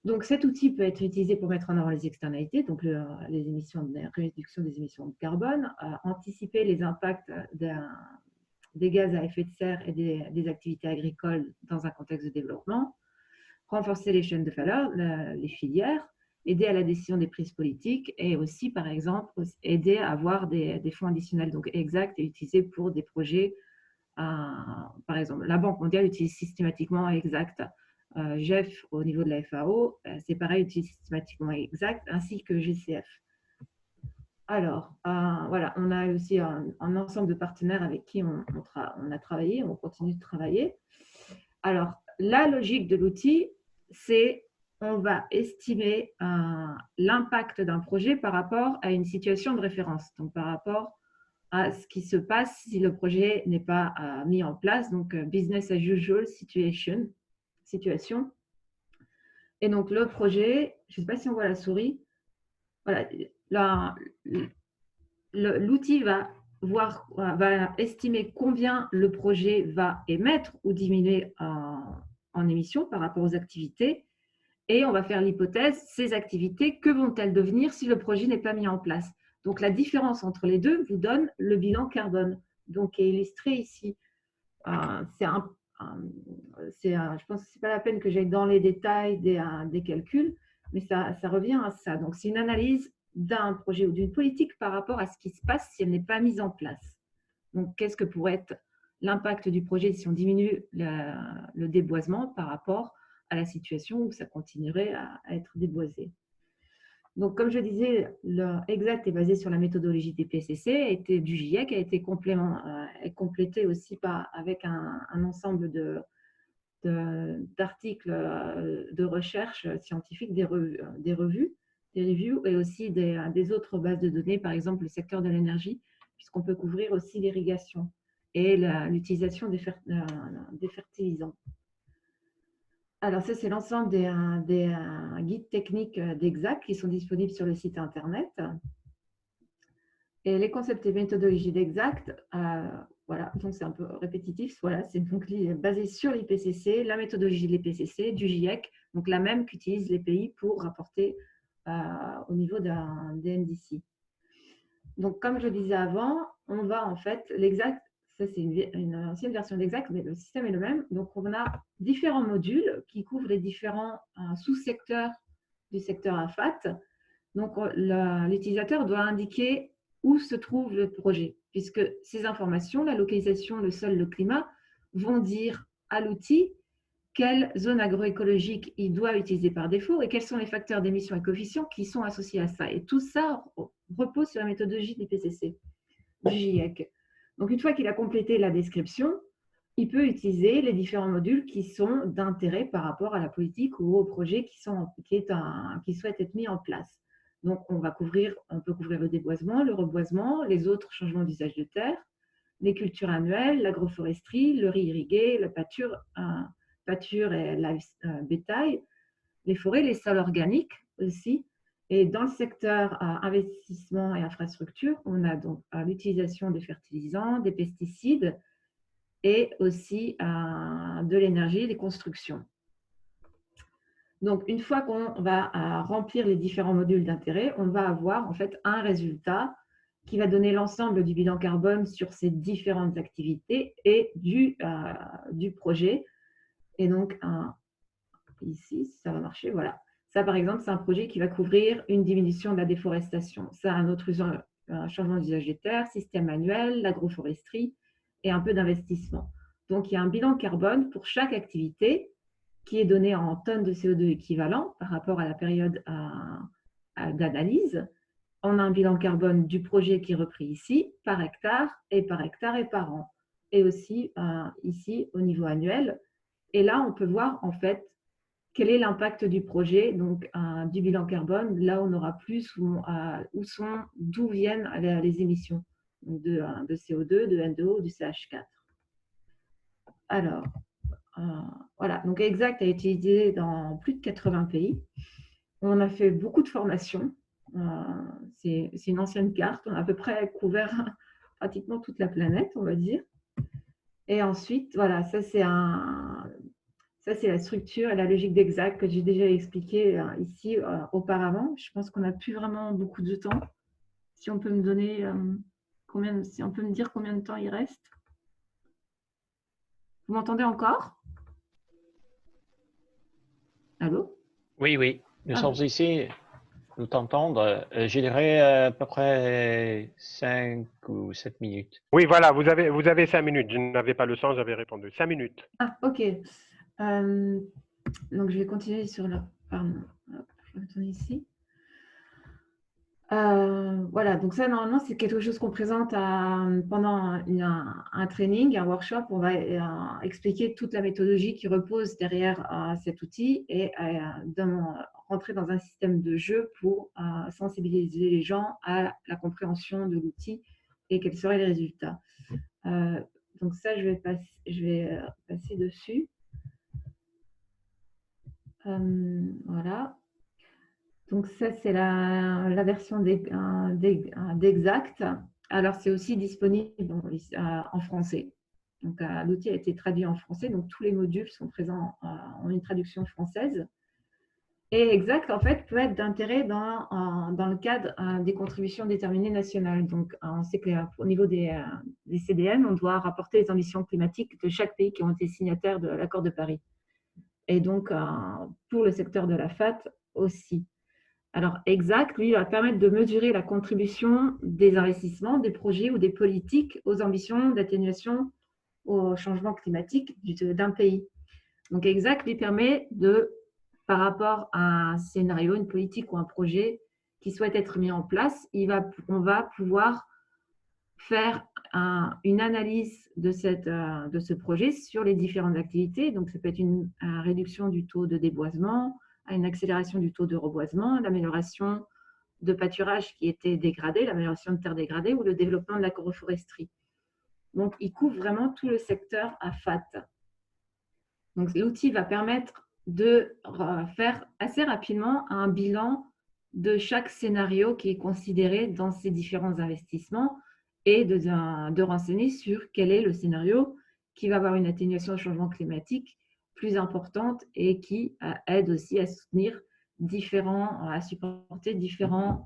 Donc, cet outil peut être utilisé pour mettre en avant les externalités, donc les émissions de réduction des émissions de carbone, anticiper les impacts des gaz à effet de serre et des activités agricoles dans un contexte de développement, renforcer les chaînes de valeur, les filières, aider à la décision des prises politiques et aussi, par exemple, aider à avoir des fonds additionnels. Donc, Exact est utilisé pour des projets, par exemple, la Banque mondiale utilise systématiquement Exact. GEF, au niveau de la FAO, c'est pareil, utilise systématiquement Exact, ainsi que GCF. Alors, voilà, on a aussi un ensemble de partenaires avec qui on a travaillé, on continue de travailler. Alors, la logique de l'outil, c'est on va estimer l'impact d'un projet par rapport à une situation de référence, donc par rapport à ce qui se passe si le projet n'est pas mis en place, donc business as usual situation. Et donc, le projet, je ne sais pas si on voit la souris, voilà, l'outil va estimer combien le projet va émettre ou diminuer en émissions par rapport aux activités. Et on va faire l'hypothèse, ces activités, que vont-elles devenir si le projet n'est pas mis en place? Donc, la différence entre les deux vous donne le bilan carbone, donc qui est illustré ici. Je pense que ce n'est pas la peine que j'aille dans les détails des calculs, mais ça revient à ça. Donc, c'est une analyse d'un projet ou d'une politique par rapport à ce qui se passe si elle n'est pas mise en place. Donc, qu'est-ce que pourrait être l'impact du projet si on diminue le déboisement par rapport à la situation où ça continuerait à être déboisé. Donc, comme je disais, Exact est basé sur la méthodologie des PCC, du GIEC, a été complété aussi avec un ensemble d'articles de recherche scientifique, des reviews, et aussi des autres bases de données, par exemple le secteur de l'énergie, puisqu'on peut couvrir aussi l'irrigation et l'utilisation des fertilisants. Alors, ça, c'est l'ensemble des guides techniques d'Exact qui sont disponibles sur le site Internet. Et les concepts et méthodologies d'Exact, voilà, donc c'est un peu répétitif. Voilà, c'est donc basé sur l'IPCC, la méthodologie de l'IPCC, du GIEC, donc la même qu'utilisent les pays pour rapporter au niveau des NDC. Donc, comme je disais avant, on va en fait, l'Exact, ça c'est une ancienne version d'Exact, mais le système est le même. Donc, on a différents modules qui couvrent les différents sous-secteurs du secteur AFAT. Donc, l'utilisateur doit indiquer où se trouve le projet, puisque ces informations, la localisation, le sol, le climat, vont dire à l'outil quelle zone agroécologique il doit utiliser par défaut et quels sont les facteurs d'émission et coefficients qui sont associés à ça. Et tout ça repose sur la méthodologie du PCC, du GIEC. Donc, une fois qu'il a complété la description, il peut utiliser les différents modules qui sont d'intérêt par rapport à la politique ou au projet qui souhaite être mis en place. Donc, on peut couvrir le déboisement, le reboisement, les autres changements d'usage de terre, les cultures annuelles, l'agroforesterie, le riz irrigué, la pâture et bétail, les forêts, les sols organiques aussi. Et dans le secteur investissement et infrastructure, on a donc l'utilisation des fertilisants, des pesticides et aussi de l'énergie, des constructions. Donc, une fois qu'on va remplir les différents modules d'intérêt, on va avoir en fait un résultat qui va donner l'ensemble du bilan carbone sur ces différentes activités et du projet. Et donc, ici, ça va marcher, voilà. Ça, par exemple, c'est un projet qui va couvrir une diminution de la déforestation. Ça, un autre un changement d'usage des terres, système manuel, l'agroforesterie et un peu d'investissement. Donc, il y a un bilan carbone pour chaque activité qui est donné en tonnes de CO2 équivalent par rapport à la période d'analyse. On a un bilan carbone du projet qui est repris ici, par hectare et par an. Et aussi ici, au niveau annuel. Et là, on peut voir en fait quel est l'impact du projet, donc du bilan carbone, là on aura plus d'où viennent les émissions de CO2, de N2O, du CH4. Alors, voilà, donc Exact a été utilisé dans plus de 80 pays. On a fait beaucoup de formations. C'est une ancienne carte, on a à peu près couvert pratiquement toute la planète, on va dire. Et ensuite, voilà, ça c'est la structure et la logique d'Exact que j'ai déjà expliqué ici auparavant. Je pense qu'on n'a plus vraiment beaucoup de temps. Si on peut me donner si on peut me dire combien de temps il reste. Vous m'entendez encore? Allô? Oui, oui, nous sommes ici, nous t'entendre. Je dirais à peu près 5 ou 7 minutes. Oui, voilà, vous avez 5 minutes. Je n'avais pas le sens, j'avais répondu. 5 minutes. Ah, ok. Donc, je vais continuer sur la... Pardon, je vais retourner ici. Voilà, donc ça, normalement, c'est quelque chose qu'on présente pendant un training, un workshop. On va expliquer toute la méthodologie qui repose derrière cet outil et rentrer dans un système de jeu pour sensibiliser les gens à la compréhension de l'outil et quels seraient les résultats. Donc ça, je vais passer dessus. Voilà. Donc ça, c'est la version d'Exact. Alors, c'est aussi disponible en français. Donc, l'outil a été traduit en français. Donc, tous les modules sont présents en une traduction française. Et Exact, en fait, peut être d'intérêt dans le cadre des contributions déterminées nationales. Donc, on sait qu'au niveau des CDN, on doit rapporter les ambitions climatiques de chaque pays qui ont été signataires de l'accord de Paris. Et donc, pour le secteur de la FAT aussi. Alors, Exact, lui, va permettre de mesurer la contribution des investissements, des projets ou des politiques aux ambitions d'atténuation au changement climatique d'un pays. Donc, Exact lui permet par rapport à un scénario, une politique ou un projet qui souhaite être mis en place, on va pouvoir faire une analyse de ce projet sur les différentes activités. Donc, ça peut être une réduction du taux de déboisement, à une accélération du taux de reboisement, l'amélioration de pâturage qui était dégradé, l'amélioration de terres dégradées ou le développement de l'agroforesterie. Donc, il couvre vraiment tout le secteur à FAT. Donc, l'outil va permettre de faire assez rapidement un bilan de chaque scénario qui est considéré dans ces différents investissements et de renseigner sur quel est le scénario qui va avoir une atténuation au changement climatique plus importante et qui aide aussi à supporter différents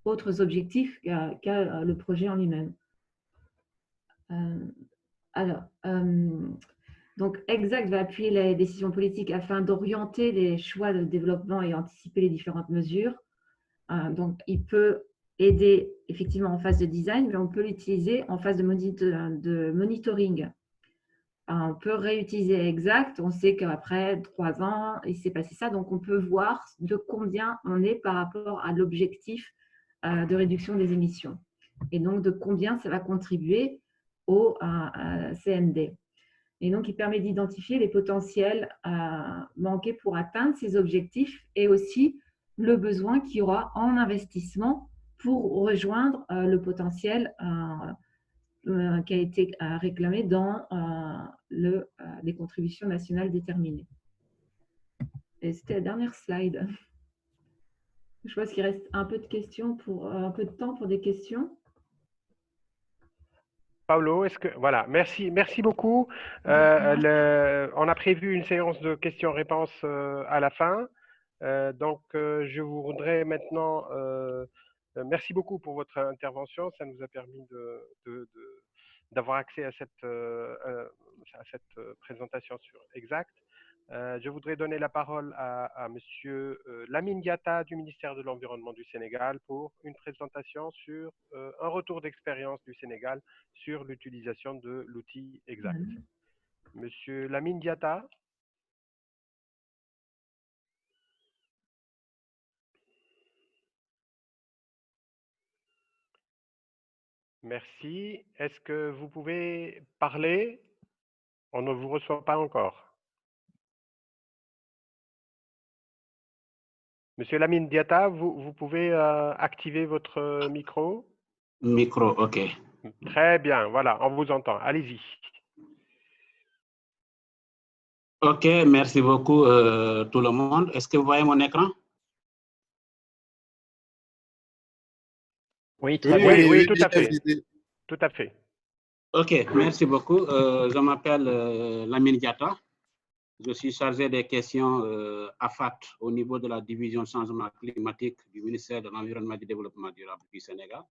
autres objectifs qu'a le projet en lui-même. Donc, Exact va appuyer les décisions politiques afin d'orienter les choix de développement et anticiper les différentes mesures. Donc, il peut aider effectivement en phase de design, mais on peut l'utiliser en phase de monitoring. On peut réutiliser Exact. On sait qu'après 3 ans, il s'est passé ça. Donc, on peut voir de combien on est par rapport à l'objectif de réduction des émissions. Et donc, de combien ça va contribuer au CND. Et donc, il permet d'identifier les potentiels manqués pour atteindre ces objectifs et aussi le besoin qu'il y aura en investissement pour rejoindre le potentiel qui a été réclamé dans les contributions nationales déterminées. Et c'était la dernière slide. Je pense qu'il reste un peu de temps pour des questions. Paolo, voilà, merci beaucoup. On a prévu une séance de questions-réponses à la fin. Donc, je voudrais maintenant, merci beaucoup pour votre intervention. Ça nous a permis d'avoir accès à cette présentation sur Exact. Je voudrais donner la parole à Monsieur Lamine Diatta du ministère de l'Environnement du Sénégal pour une présentation sur un retour d'expérience du Sénégal sur l'utilisation de l'outil Exact. Monsieur Lamine Diatta. Merci. Est-ce que vous pouvez parler? On ne vous reçoit pas encore. Monsieur Lamine Diatta, vous pouvez activer votre micro? Micro, OK. Très bien, voilà, on vous entend. Allez-y. OK, merci beaucoup tout le monde. Est-ce que vous voyez mon écran? Oui, très bien. Oui, tout à fait. Tout à fait. OK, merci beaucoup. Je m'appelle Lamine Diatta. Je suis chargé des questions AFAT au niveau de la division changement climatique du ministère de l'Environnement et du Développement durable du Sénégal.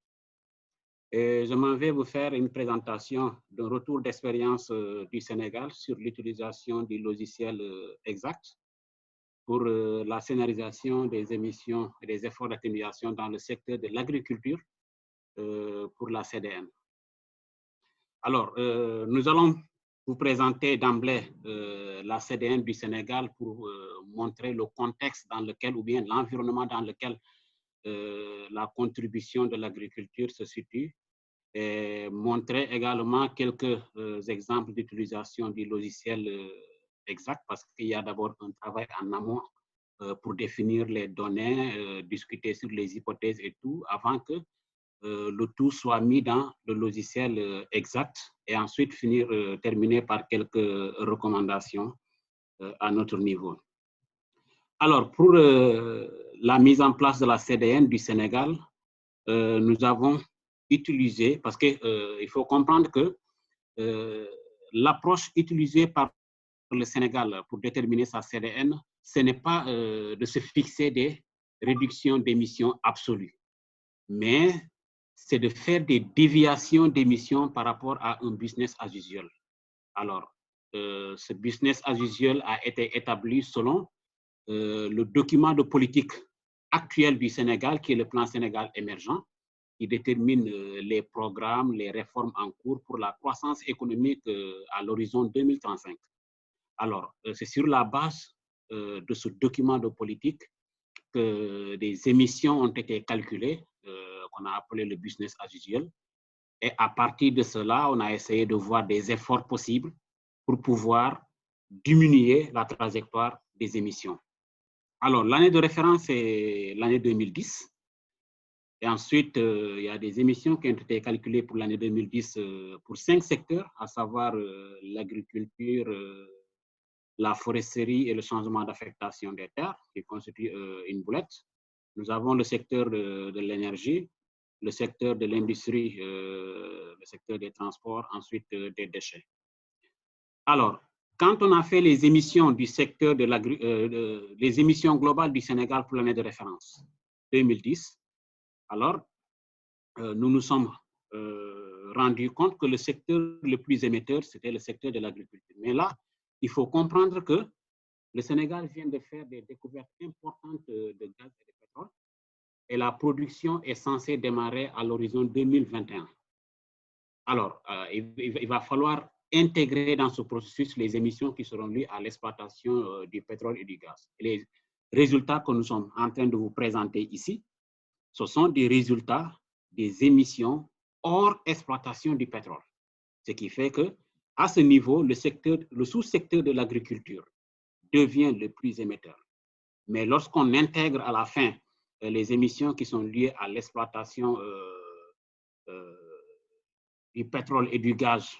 Et je m'en vais vous faire une présentation d'un retour d'expérience du Sénégal sur l'utilisation du logiciel Exact pour la scénarisation des émissions et des efforts d'atténuation dans le secteur de l'agriculture pour la CDN. Alors, nous allons vous présenter d'emblée la CDN du Sénégal pour montrer le contexte dans lequel, ou bien l'environnement dans lequel la contribution de l'agriculture se situe, et montrer également quelques exemples d'utilisation du logiciel Exact, parce qu'il y a d'abord un travail en amont pour définir les données, discuter sur les hypothèses et tout, avant que le tout soit mis dans le logiciel Exact et ensuite terminer par quelques recommandations à notre niveau. Alors, pour la mise en place de la CDN du Sénégal, nous avons utilisé, parce qu'il faut comprendre que l'approche utilisée par le Sénégal pour déterminer sa CDN, ce n'est pas de se fixer des réductions d'émissions absolues, mais c'est de faire des déviations d'émissions par rapport à un business as usual. Alors, ce business as usual a été établi selon le document de politique actuel du Sénégal, qui est le plan Sénégal émergent, qui détermine les programmes, les réformes en cours pour la croissance économique à l'horizon 2035. Alors, c'est sur la base de ce document de politique que des émissions ont été calculées, qu'on a appelé le business as usual. Et à partir de cela, on a essayé de voir des efforts possibles pour pouvoir diminuer la trajectoire des émissions. Alors, l'année de référence, c'est l'année 2010. Et ensuite, il y a des émissions qui ont été calculées pour l'année 2010 pour 5 secteurs, à savoir l'agriculture, la foresterie et le changement d'affectation des terres, qui constitue une boulette. Nous avons le secteur de l'énergie, le secteur de l'industrie, le secteur des transports, ensuite des déchets. Alors, quand on a fait les émissions du secteur de les émissions globales du Sénégal pour l'année de référence 2010, alors nous nous sommes rendus compte que le secteur le plus émetteur, c'était le secteur de l'agriculture. Mais là, il faut comprendre que le Sénégal vient de faire des découvertes importantes de gaz et de pétrole et la production est censée démarrer à l'horizon 2021. Alors, il va falloir intégrer dans ce processus les émissions qui seront liées à l'exploitation du pétrole et du gaz. Et les résultats que nous sommes en train de vous présenter ici, ce sont des résultats des émissions hors exploitation du pétrole. Ce qui fait que, à ce niveau, le sous-secteur de l'agriculture devient le plus émetteur. Mais lorsqu'on intègre à la fin les émissions qui sont liées à l'exploitation du pétrole et du gaz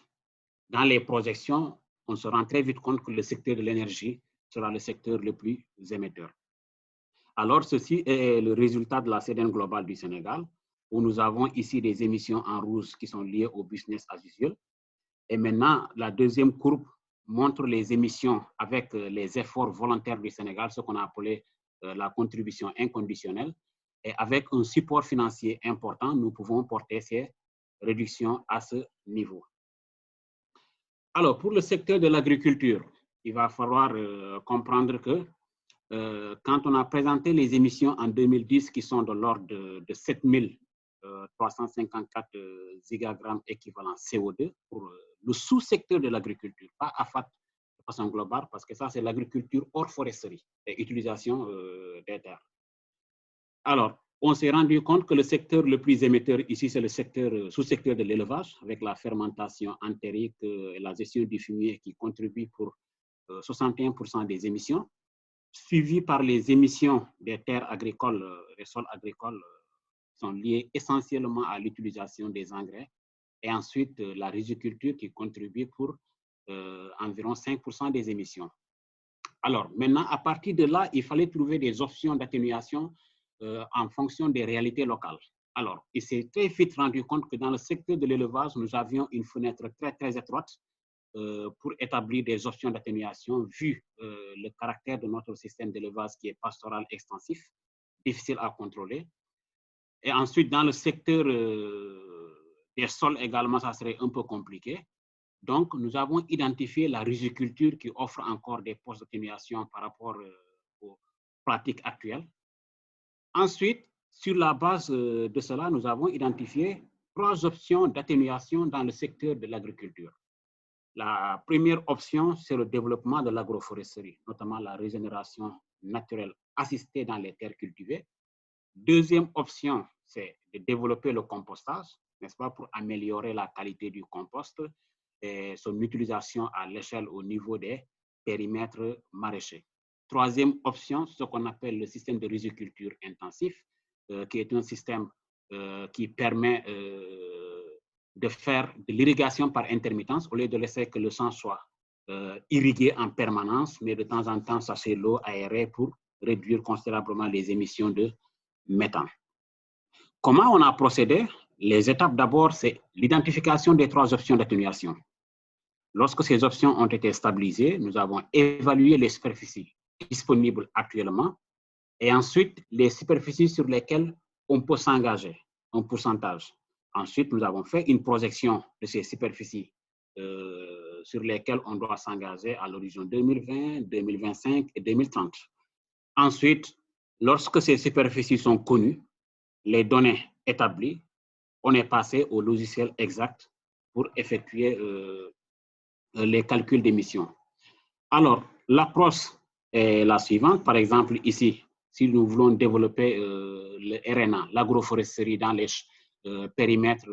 dans les projections, on se rend très vite compte que le secteur de l'énergie sera le secteur le plus émetteur. Alors, ceci est le résultat de la CDN globale du Sénégal, où nous avons ici des émissions en rouge qui sont liées au business as usual. Et maintenant, la deuxième courbe montre les émissions avec les efforts volontaires du Sénégal, ce qu'on a appelé la contribution inconditionnelle. Et avec un support financier important, nous pouvons porter ces réductions à ce niveau. Alors, pour le secteur de l'agriculture, il va falloir comprendre que quand on a présenté les émissions en 2010 qui sont de l'ordre de 7354 gigagrammes équivalent CO2 pour le sous-secteur de l'agriculture, pas AFAT de façon globale, parce que ça, c'est l'agriculture hors foresterie et utilisation des terres. Alors, on s'est rendu compte que le secteur le plus émetteur ici, c'est le secteur sous-secteur de l'élevage, avec la fermentation entérique et la gestion du fumier qui contribue pour 61% des émissions, suivi par les émissions des terres agricoles, des sols agricoles sont liées essentiellement à l'utilisation des engrais, et ensuite la riziculture qui contribue pour environ 5% des émissions. Alors maintenant, à partir de là, il fallait trouver des options d'atténuation en fonction des réalités locales. Alors, il s'est très vite rendu compte que dans le secteur de l'élevage, nous avions une fenêtre très étroite pour établir des options d'atténuation vu le caractère de notre système d'élevage qui est pastoral extensif, difficile à contrôler. Et ensuite, dans le secteur des sols également, ça serait un peu compliqué. Donc, nous avons identifié la riziculture qui offre encore des postes d'atténuation par rapport aux pratiques actuelles. Ensuite, sur la base de cela, nous avons identifié 3 options d'atténuation dans le secteur de l'agriculture. La première option, c'est le développement de l'agroforesterie, notamment la régénération naturelle assistée dans les terres cultivées. Deuxième option, c'est de développer le compostage, n'est-ce pas, pour améliorer la qualité du compost et son utilisation à l'échelle au niveau des périmètres maraîchers. Troisième option, ce qu'on appelle le système de riziculture intensif, qui est un système qui permet de faire de l'irrigation par intermittence au lieu de laisser que le champ soit irrigué en permanence, mais de temps en temps, chasser l'eau aérée pour réduire considérablement les émissions de méthane. Comment on a procédé? Les étapes d'abord, c'est l'identification des 3 options d'atténuation. Lorsque ces options ont été stabilisées, nous avons évalué les superficies disponibles actuellement et ensuite les superficies sur lesquelles on peut s'engager, un pourcentage. Ensuite, nous avons fait une projection de ces superficies sur lesquelles on doit s'engager à l'horizon 2020, 2025 et 2030. Ensuite, lorsque ces superficies sont connues, les données établies, on est passé au logiciel exact pour effectuer les calculs d'émissions. Alors, l'approche est la suivante. Par exemple, ici, si nous voulons développer le RNA, l'agroforesterie dans les périmètres,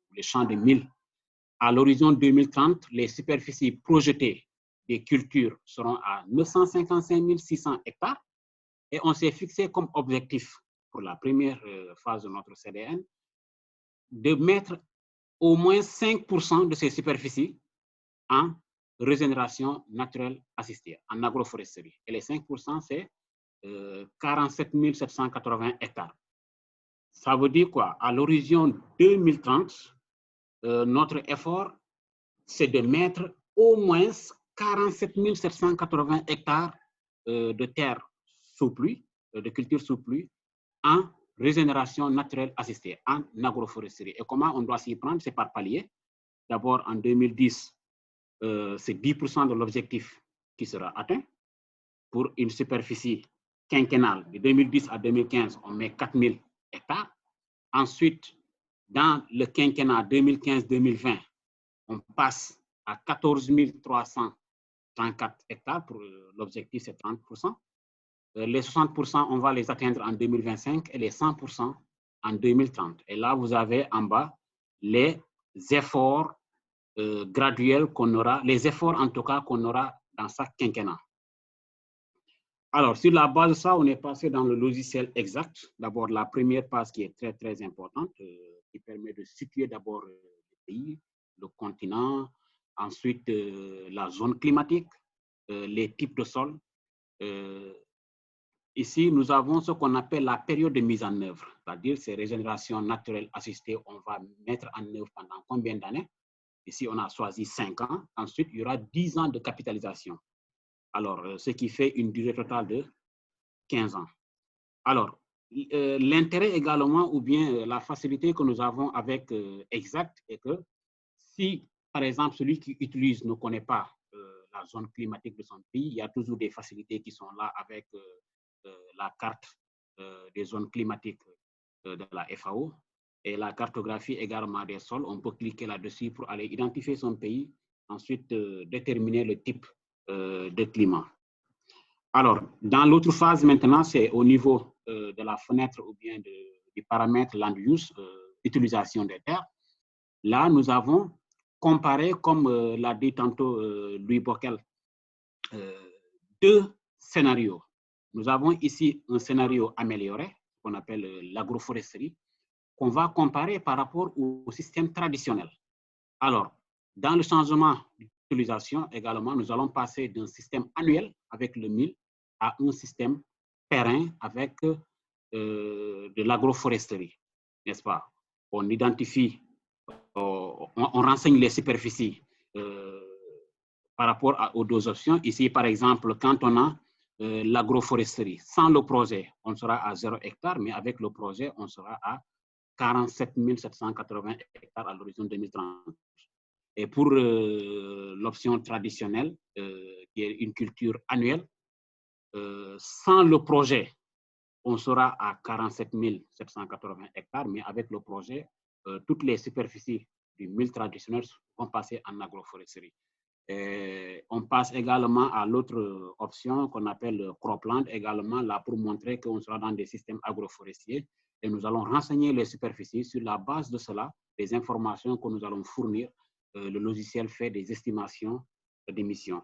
les champs de mil, à l'horizon 2030, les superficies projetées des cultures seront à 955 600 hectares et on s'est fixé comme objectif pour la première phase de notre CDN de mettre au moins 5% de ces superficies en régénération naturelle assistée, en agroforesterie. Et les 5%, c'est 47 780 hectares. Ça veut dire quoi? À l'horizon 2030, notre effort, c'est de mettre au moins 47 780 hectares de terres sous pluie, de cultures sous pluie, en régénération naturelle assistée, en agroforesterie. Et comment on doit s'y prendre? C'est par palier. D'abord, en 2010, c'est 10% de l'objectif qui sera atteint. Pour une superficie quinquennale de 2010 à 2015, on met 4 000 hectares. Ensuite, dans le quinquennat 2015-2020, on passe à 14 334 hectares. Pour l'objectif, c'est 30%. Les 60%, on va les atteindre en 2025 et les 100% en 2030. Et là, vous avez en bas les efforts graduels qu'on aura, les efforts en tout cas qu'on aura dans chaque quinquennat. Alors, sur la base de ça, on est passé dans le logiciel exact. D'abord, la première phase qui est très importante, qui permet de situer d'abord le pays, le continent, ensuite la zone climatique, les types de sols. Ici, nous avons ce qu'on appelle la période de mise en œuvre, c'est-à-dire ces régénérations naturelles assistées, on va mettre en œuvre pendant combien d'années? Ici, on a choisi 5 ans. Ensuite, il y aura 10 ans de capitalisation. Alors, ce qui fait une durée totale de 15 ans. Alors, l'intérêt également, ou bien la facilité que nous avons avec Exact est que si par exemple, celui qui utilise ne connaît pas la zone climatique de son pays, il y a toujours des facilités qui sont là avec la carte des zones climatiques de la FAO et la cartographie également des sols. On peut cliquer là-dessus pour aller identifier son pays, ensuite déterminer le type de climat. Alors, dans l'autre phase maintenant, c'est au niveau de la fenêtre ou bien du paramètre land use, utilisation des terres. Là, nous avons comparé, comme l'a dit tantôt Louis Bockel, deux scénarios. Nous avons ici un scénario amélioré, qu'on appelle l'agroforesterie, qu'on va comparer par rapport au système traditionnel. Alors, dans le changement d'utilisation également, nous allons passer d'un système annuel avec le mil à un système pérenne avec de l'agroforesterie, n'est-ce pas? On identifie, on renseigne les superficies par rapport aux deux options. Ici, par exemple, quand on a l'agroforesterie, sans le projet, on sera à 0 hectare, mais avec le projet, on sera à 47 780 hectares à l'horizon 2030. Et pour l'option traditionnelle, qui est une culture annuelle, sans le projet, on sera à 47 780 hectares, mais avec le projet, toutes les superficies du mil traditionnel vont passer en agroforesterie. On passe également à l'autre option qu'on appelle cropland, également là pour montrer qu'on sera dans des systèmes agroforestiers et nous allons renseigner les superficies. Sur la base de cela, les informations que nous allons fournir, le logiciel fait des estimations d'émissions.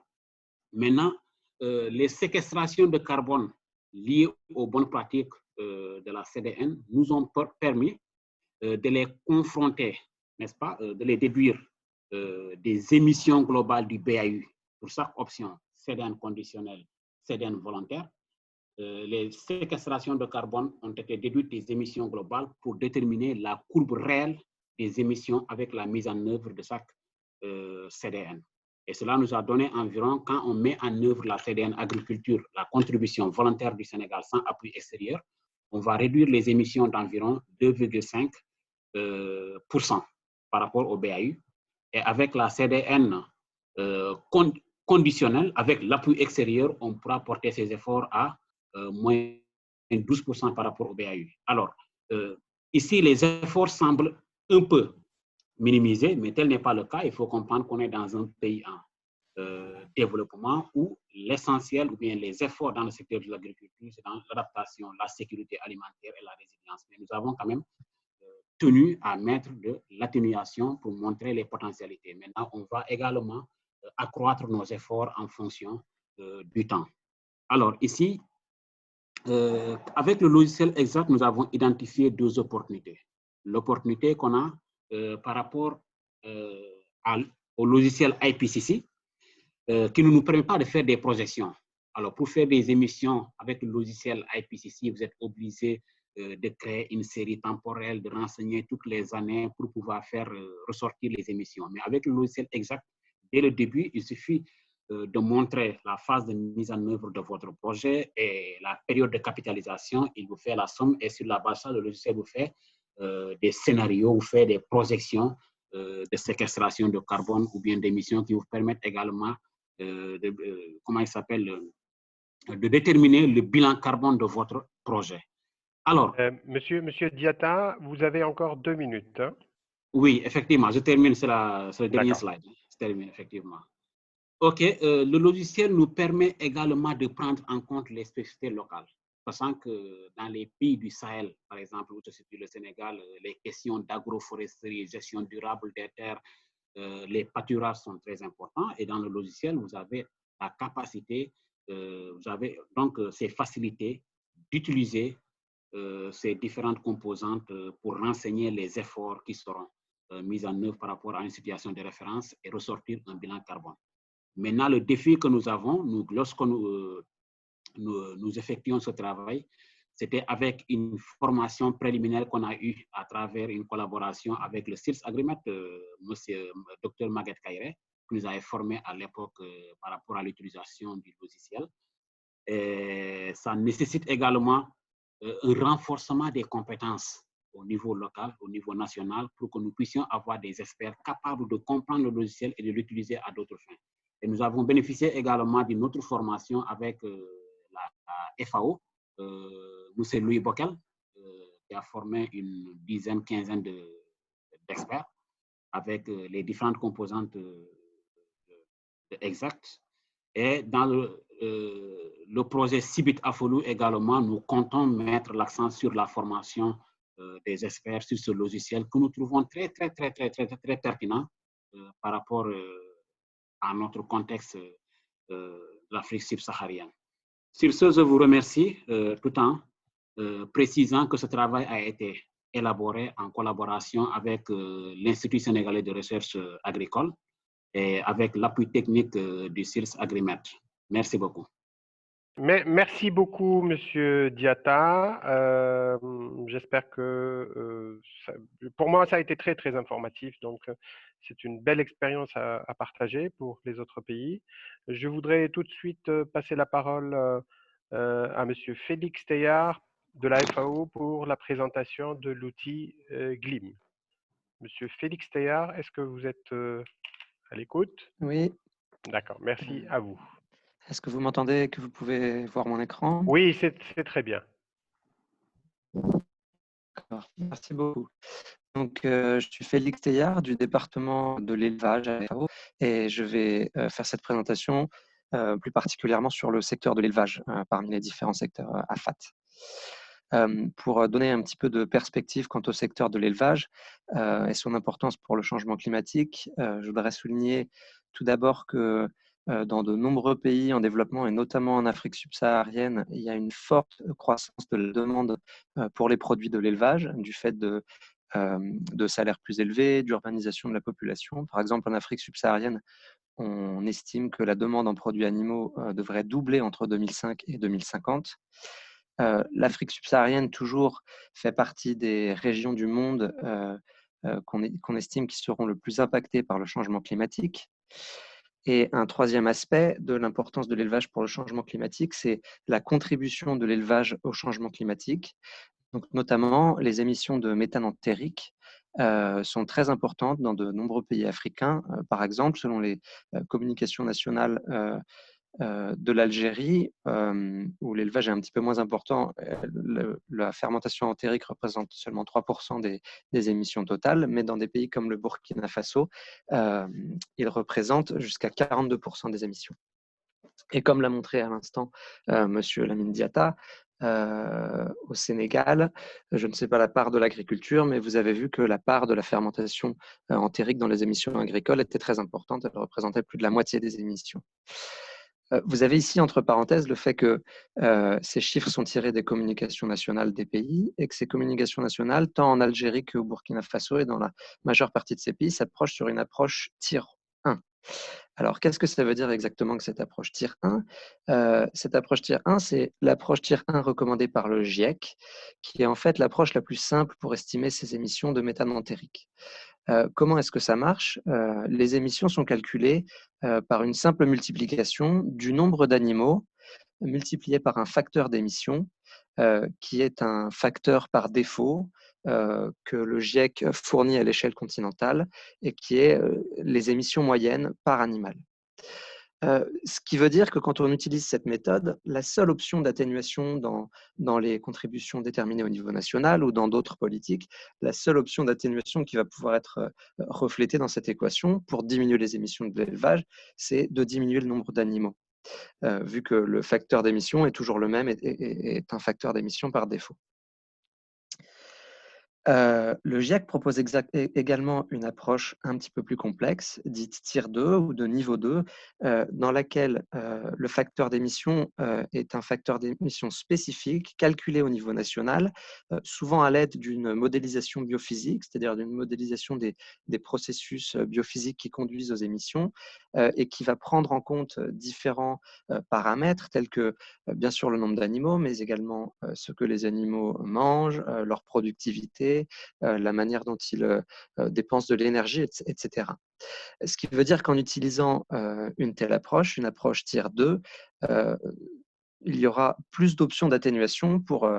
Maintenant, les séquestrations de carbone liées aux bonnes pratiques de la CDN nous ont permis de les confronter, n'est-ce pas, de les déduire des émissions globales du BAU pour chaque option, CDN conditionnel, CDN volontaire. Les séquestrations de carbone ont été déduites des émissions globales pour déterminer la courbe réelle des émissions avec la mise en œuvre de chaque CDN. Et cela nous a donné environ, quand on met en œuvre la CDN agriculture, la contribution volontaire du Sénégal sans appui extérieur, on va réduire les émissions d'environ 2,5% par rapport au BAU. Et avec la CDN conditionnelle, avec l'appui extérieur, on pourra porter ces efforts à moins 12% par rapport au BAU. Alors, ici, les efforts semblent un peu minimisés, mais tel n'est pas le cas. Il faut comprendre qu'on est dans un pays en développement où l'essentiel ou bien les efforts dans le secteur de l'agriculture, c'est dans l'adaptation, la sécurité alimentaire et la résilience. Mais nous avons quand même tenu à mettre de l'atténuation pour montrer les potentialités. Maintenant, on va également accroître nos efforts en fonction du temps. Alors ici, avec le logiciel exact, nous avons identifié deux opportunités. L'opportunité qu'on a par rapport au logiciel IPCC, qui ne nous permet pas de faire des projections. Alors, pour faire des émissions avec le logiciel IPCC, vous êtes obligé de créer une série temporelle, de renseigner toutes les années pour pouvoir faire ressortir les émissions. Mais avec le logiciel exact, dès le début, il suffit de montrer la phase de mise en œuvre de votre projet et la période de capitalisation. Il vous fait la somme et sur la base de ça, le logiciel vous fait des scénarios, vous fait des projections de séquestration de carbone ou bien d'émissions qui vous permettent également comment il s'appelle, de déterminer le bilan carbone de votre projet. Alors, Monsieur Diatta, vous avez encore 2 minutes. Hein? Oui, effectivement, je termine, c'est le dernier slide. Je termine, effectivement. OK, le logiciel nous permet également de prendre en compte les spécificités locales, sachant que dans les pays du Sahel, par exemple, où se situe le Sénégal, les questions d'agroforesterie, gestion durable des terres, les pâturages sont très importants et dans le logiciel, vous avez la capacité, vous avez donc ces facilités d'utiliser ces différentes composantes pour renseigner les efforts qui seront mis en œuvre par rapport à une situation de référence et ressortir un bilan carbone. Maintenant, le défi que nous avons, lorsque nous effectuons ce travail, c'était avec une formation préliminaire qu'on a eue à travers une collaboration avec le CIRS Agrimet, monsieur Dr Maguette Kairé, qui nous avait formés à l'époque par rapport à l'utilisation du logiciel. Et ça nécessite également un renforcement des compétences au niveau local, au niveau national, pour que nous puissions avoir des experts capables de comprendre le logiciel et de l'utiliser à d'autres fins. Et nous avons bénéficié également d'une autre formation avec la FAO, M. Louis Bockel, qui a formé une dizaine, quinzaine d'experts avec les différentes composantes exactes. Et dans le projet CIBIT Afolu également, nous comptons mettre l'accent sur la formation des experts sur ce logiciel que nous trouvons très pertinent par rapport à notre contexte de l'Afrique subsaharienne. Sur ce, je vous remercie tout en précisant que ce travail a été élaboré en collaboration avec l'Institut sénégalais de recherche agricole et avec l'appui technique du CIRS Agrimet. Merci beaucoup. Merci beaucoup, Monsieur Diatta. J'espère que pour moi, ça a été très informatif. Donc, c'est une belle expérience à partager pour les autres pays. Je voudrais tout de suite passer la parole à Monsieur Félix Teillard de la FAO pour la présentation de l'outil GLIM. Monsieur Félix Teillard, est-ce que vous êtes à l'écoute? Oui. D'accord, merci à vous. Est-ce que vous m'entendez, que vous pouvez voir mon écran? Oui, c'est très bien. D'accord, merci beaucoup. Donc, je suis Félix Teillard du département de l'élevage à la FAO et je vais faire cette présentation plus particulièrement sur le secteur de l'élevage parmi les différents secteurs AFAT. Pour donner un petit peu de perspective quant au secteur de l'élevage et son importance pour le changement climatique, je voudrais souligner tout d'abord que dans de nombreux pays en développement et notamment en Afrique subsaharienne, il y a une forte croissance de la demande pour les produits de l'élevage du fait de salaires plus élevés, d'urbanisation de la population. Par exemple, en Afrique subsaharienne, on estime que la demande en produits animaux devrait doubler entre 2005 et 2050. L'Afrique subsaharienne, toujours, fait partie des régions du monde qu'on estime qui seront le plus impactées par le changement climatique. Et un troisième aspect de l'importance de l'élevage pour le changement climatique, c'est la contribution de l'élevage au changement climatique. Donc, notamment, les émissions de méthane entérique sont très importantes dans de nombreux pays africains. Par exemple, selon les communications nationales de l'Algérie, où l'élevage est un petit peu moins important, la fermentation entérique représente seulement 3% des émissions totales, mais dans des pays comme le Burkina Faso, il représente jusqu'à 42% des émissions. Et comme l'a montré à l'instant Monsieur Lamine Diatta, au Sénégal, je ne sais pas la part de l'agriculture, mais vous avez vu que la part de la fermentation entérique dans les émissions agricoles était très importante, elle représentait plus de la moitié des émissions. Vous avez ici, entre parenthèses, le fait que ces chiffres sont tirés des communications nationales des pays et que ces communications nationales, tant en Algérie qu'au Burkina Faso et dans la majeure partie de ces pays, s'approchent sur une approche Tier 1. Alors, qu'est-ce que ça veut dire exactement que cette approche Tier 1 ? Cette approche Tier 1, c'est l'approche Tier 1 recommandée par le GIEC, qui est en fait l'approche la plus simple pour estimer ces émissions de méthane entérique. Comment est-ce que ça marche ? Les émissions sont calculées par une simple multiplication du nombre d'animaux multiplié par un facteur d'émission, qui est un facteur par défaut que le GIEC fournit à l'échelle continentale et qui est les émissions moyennes par animal. Ce qui veut dire que quand on utilise cette méthode, la seule option d'atténuation dans les contributions déterminées au niveau national ou dans d'autres politiques, la seule option d'atténuation qui va pouvoir être reflétée dans cette équation pour diminuer les émissions de l'élevage, c'est de diminuer le nombre d'animaux, vu que le facteur d'émission est toujours le même et est un facteur d'émission par défaut. Le GIEC propose également une approche un petit peu plus complexe, dite Tier 2 ou de niveau 2, dans laquelle le facteur d'émission est un facteur d'émission spécifique calculé au niveau national, souvent à l'aide d'une modélisation biophysique, c'est-à-dire d'une modélisation des processus biophysiques qui conduisent aux émissions et qui va prendre en compte différents paramètres tels que bien sûr le nombre d'animaux, mais également ce que les animaux mangent, leur productivité, la manière dont ils dépensent de l'énergie, etc. Ce qui veut dire qu'en utilisant une telle approche, une approche Tier 2, il y aura plus d'options d'atténuation pour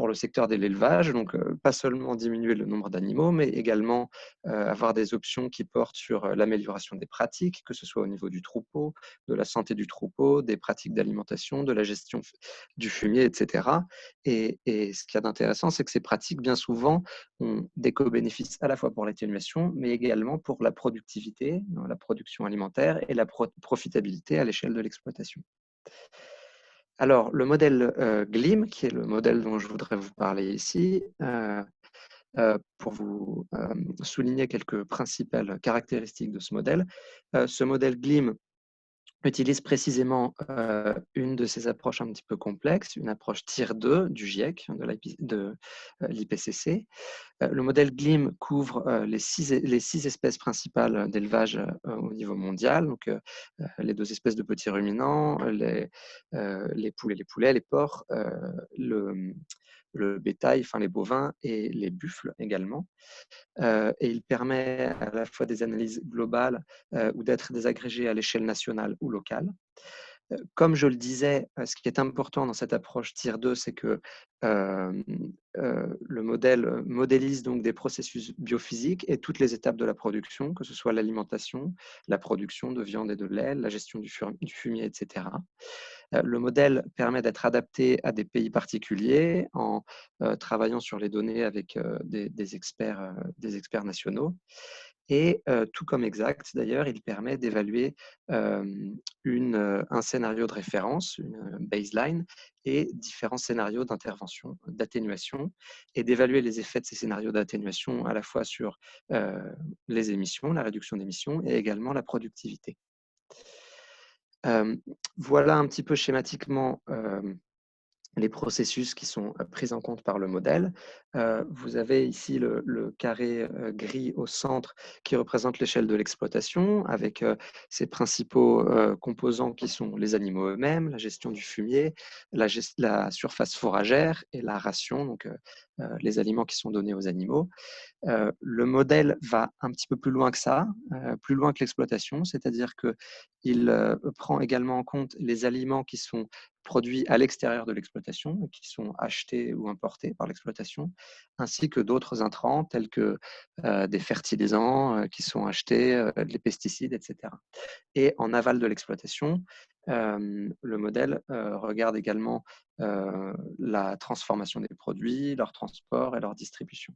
le secteur de l'élevage, donc pas seulement diminuer le nombre d'animaux, mais également avoir des options qui portent sur l'amélioration des pratiques, que ce soit au niveau du troupeau, de la santé du troupeau, des pratiques d'alimentation, de la gestion du fumier, etc. Et ce qu'il y a d'intéressant, c'est que ces pratiques, bien souvent, ont des co-bénéfices à la fois pour l'atténuation, mais également pour la productivité, la production alimentaire et la profitabilité à l'échelle de l'exploitation. Alors, le modèle GLIM, qui est le modèle dont je voudrais vous parler ici, pour vous souligner quelques principales caractéristiques de ce modèle. Ce modèle GLIM utilise précisément une de ces approches un petit peu complexes, une approche Tier 2 du GIEC, de l'IPCC. Le modèle GLIM couvre les six espèces principales d'élevage au niveau mondial, donc les 2 espèces de petits ruminants, les poules et les poulets, les porcs, le bétail, enfin les bovins et les buffles également. Et il permet à la fois des analyses globales ou d'être désagrégé à l'échelle nationale ou locale. Comme je le disais, ce qui est important dans cette approche Tier 2, c'est que le modèle modélise donc des processus biophysiques et toutes les étapes de la production, que ce soit l'alimentation, la production de viande et de lait, la gestion du fumier, etc. Le modèle permet d'être adapté à des pays particuliers en travaillant sur les données avec des experts nationaux. Et tout comme Exact, d'ailleurs, il permet d'évaluer un scénario de référence, une baseline, et différents scénarios d'intervention, d'atténuation, et d'évaluer les effets de ces scénarios d'atténuation à la fois sur les émissions, la réduction d'émissions, et également la productivité. Voilà un petit peu schématiquement les processus qui sont pris en compte par le modèle. Vous avez ici le carré gris au centre qui représente l'échelle de l'exploitation avec ses principaux composants qui sont les animaux eux-mêmes, la gestion du fumier, la surface fourragère et la ration, donc les aliments qui sont donnés aux animaux. Le modèle va un petit peu plus loin que ça, plus loin que l'exploitation, c'est-à-dire qu'il prend également en compte les aliments qui sont produits à l'extérieur de l'exploitation, qui sont achetés ou importés par l'exploitation, ainsi que d'autres intrants tels que des fertilisants qui sont achetés, des pesticides, etc. Et en aval de l'exploitation, le modèle regarde également la transformation des produits, leur transport et leur distribution.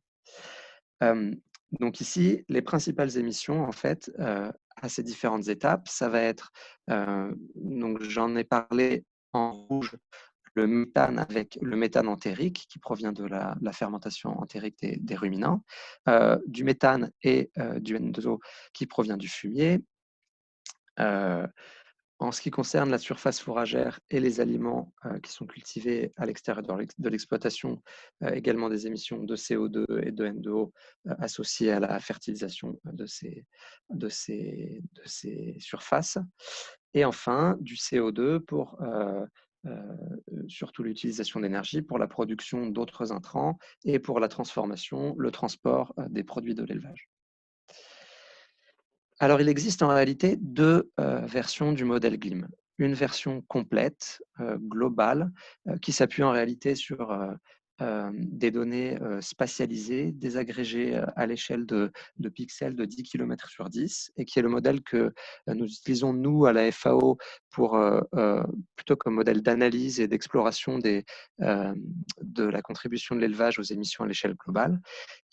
Donc ici, les principales émissions, en fait, à ces différentes étapes, ça va être, donc j'en ai parlé en rouge, le méthane avec le méthane entérique qui provient de la fermentation entérique des ruminants, du méthane et du N2O qui provient du fumier. En ce qui concerne la surface fourragère et les aliments qui sont cultivés à l'extérieur de l'exploitation, également des émissions de CO2 et de N2O associées à la fertilisation de ces surfaces. Et enfin, du CO2 pour surtout l'utilisation d'énergie pour la production d'autres intrants et pour la transformation, le transport des produits de l'élevage. Alors, il existe en réalité 2 versions du modèle GLIM. Une version complète, globale, qui s'appuie en réalité sur des données spatialisées, désagrégées à l'échelle de pixels de 10 km sur 10, et qui est le modèle que nous utilisons, nous, à la FAO, pour, plutôt comme modèle d'analyse et d'exploration de la contribution de l'élevage aux émissions à l'échelle globale.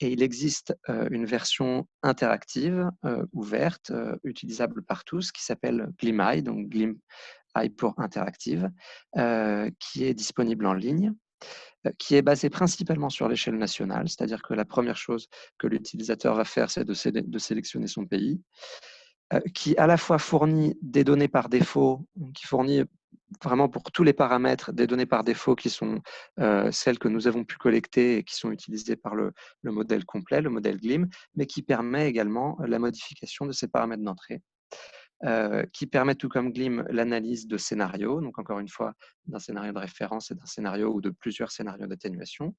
Et il existe une version interactive, ouverte, utilisable par tous, qui s'appelle GLIMeye, donc GLIMeye pour interactive, qui est disponible en ligne, qui est basée principalement sur l'échelle nationale, c'est-à-dire que la première chose que l'utilisateur va faire, c'est de sélectionner son pays, qui à la fois fournit des données par défaut, qui fournit vraiment pour tous les paramètres des données par défaut qui sont celles que nous avons pu collecter et qui sont utilisées par le modèle complet, le modèle GLIM, mais qui permet également la modification de ces paramètres d'entrée, qui permet tout comme GLIM l'analyse de scénarios, donc encore une fois d'un scénario de référence et d'un scénario ou de plusieurs scénarios d'atténuation,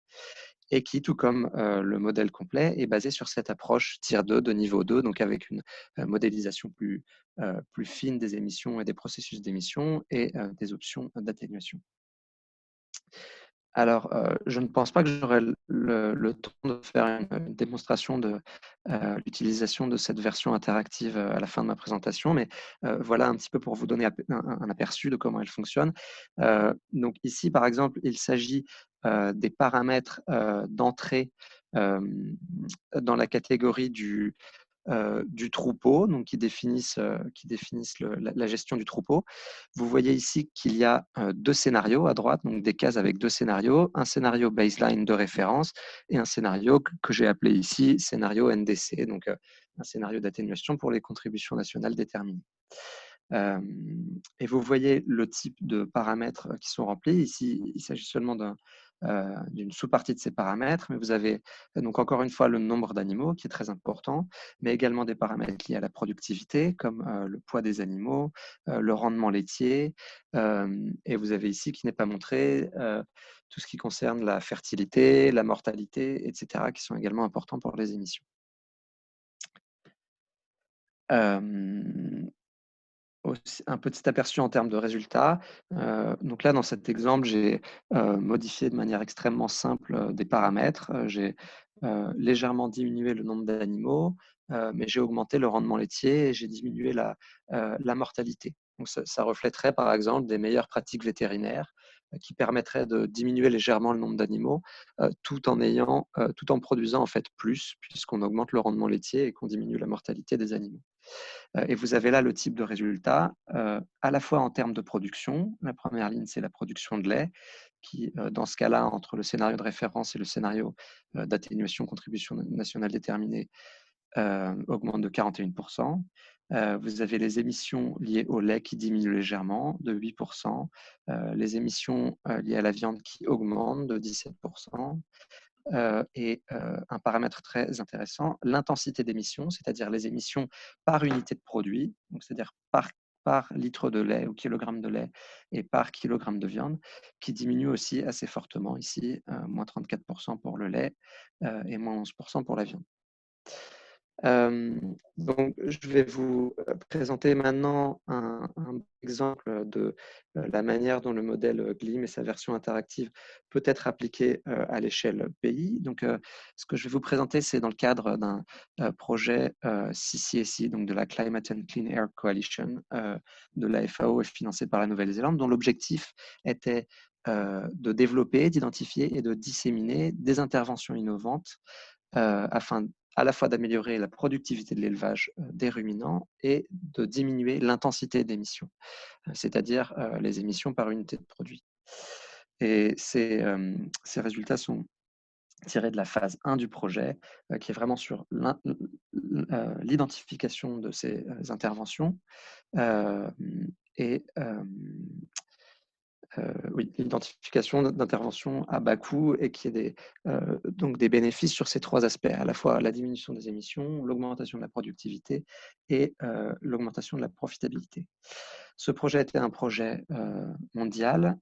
et qui, tout comme le modèle complet, est basé sur cette approche Tier 2 de niveau 2, donc avec une modélisation plus fine des émissions et des processus d'émission et des options d'atténuation. Alors, je ne pense pas que j'aurai le temps de faire une démonstration de l'utilisation de cette version interactive à la fin de ma présentation, mais voilà un petit peu pour vous donner un aperçu de comment elle fonctionne. Donc ici, par exemple, il s'agit des paramètres d'entrée dans la catégorie du troupeau, donc qui définissent la gestion du troupeau. Vous voyez ici qu'il y a deux scénarios à droite, donc des cases avec deux scénarios, un scénario baseline de référence et un scénario que j'ai appelé ici scénario NDC, donc un scénario d'atténuation pour les contributions nationales déterminées. Et vous voyez le type de paramètres qui sont remplis. Ici, il s'agit seulement d'une sous-partie de ces paramètres, mais vous avez donc encore une fois le nombre d'animaux qui est très important, mais également des paramètres liés à la productivité, comme le poids des animaux, le rendement laitier, et vous avez ici, qui n'est pas montré, tout ce qui concerne la fertilité, la mortalité, etc., qui sont également importants pour les émissions. Un petit aperçu en termes de résultats. Donc là, dans cet exemple, j'ai modifié de manière extrêmement simple des paramètres. J'ai légèrement diminué le nombre d'animaux, mais j'ai augmenté le rendement laitier et j'ai diminué la mortalité. Donc ça reflèterait par exemple des meilleures pratiques vétérinaires qui permettraient de diminuer légèrement le nombre d'animaux tout en produisant en fait plus, puisqu'on augmente le rendement laitier et qu'on diminue la mortalité des animaux. Et vous avez là le type de résultat, à la fois en termes de production. La première ligne, c'est la production de lait, qui, dans ce cas-là, entre le scénario de référence et le scénario d'atténuation contribution nationale déterminée, augmente de 41%. Vous avez les émissions liées au lait qui diminuent légèrement de 8%, les émissions liées à la viande qui augmentent de 17%, et un paramètre très intéressant, l'intensité d'émissions, c'est-à-dire les émissions par unité de produit, donc c'est-à-dire par litre de lait ou kilogramme de lait et par kilogramme de viande, qui diminue aussi assez fortement ici, moins 34% pour le lait et moins 11% pour la viande. Donc, je vais vous présenter maintenant un exemple de la manière dont le modèle GLIM et sa version interactive peut être appliqué à l'échelle pays. Donc, ce que je vais vous présenter, c'est dans le cadre d'un projet CCAC, donc de la Climate and Clean Air Coalition de la FAO et financé par la Nouvelle-Zélande, dont l'objectif était de développer, d'identifier et de disséminer des interventions innovantes afin à la fois d'améliorer la productivité de l'élevage des ruminants et de diminuer l'intensité d'émissions, c'est-à-dire les émissions par unité de produit. Et ces résultats sont tirés de la phase 1 du projet, qui est vraiment sur l'identification de ces interventions et oui, l'identification d'interventions à bas coût et qui ait donc des bénéfices sur ces trois aspects, à la fois la diminution des émissions, l'augmentation de la productivité et l'augmentation de la profitabilité. Ce projet était un projet mondial,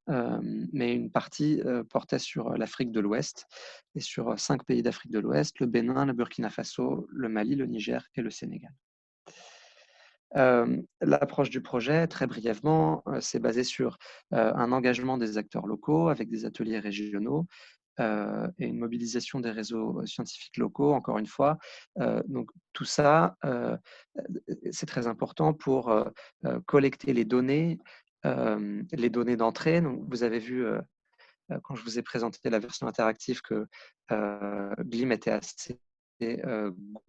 mais une partie portait sur l'Afrique de l'Ouest et sur 5 pays d'Afrique de l'Ouest, le Bénin, le Burkina Faso, le Mali, le Niger et le Sénégal. L'approche du projet, très brièvement, c'est basé sur un engagement des acteurs locaux avec des ateliers régionaux et une mobilisation des réseaux scientifiques locaux, encore une fois. Donc tout ça, c'est très important pour collecter les données d'entrée. Donc vous avez vu quand je vous ai présenté la version interactive que GLIM était assez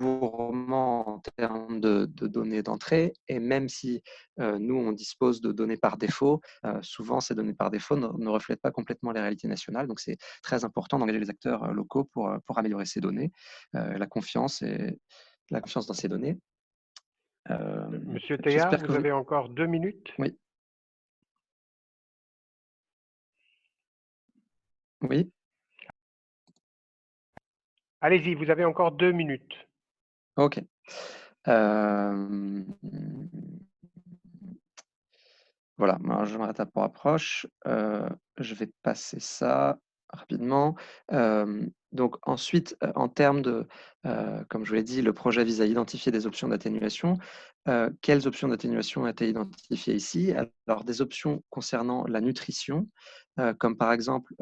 gourmand en termes de données d'entrée, et même si nous, on dispose de données par défaut, souvent ces données par défaut ne reflètent pas complètement les réalités nationales, donc c'est très important d'engager les acteurs locaux pour améliorer ces données, la confiance dans ces données. Monsieur Théard, vous avez encore 2 minutes. Oui. Oui. Allez-y, vous avez encore 2 minutes. Ok. Voilà, alors je m'arrête à pour approche. Je vais passer ça rapidement. Donc ensuite, en termes de, comme je vous l'ai dit, le projet vise à identifier des options d'atténuation. Quelles options d'atténuation ont été identifiées ici? Alors des options concernant la nutrition, comme par exemple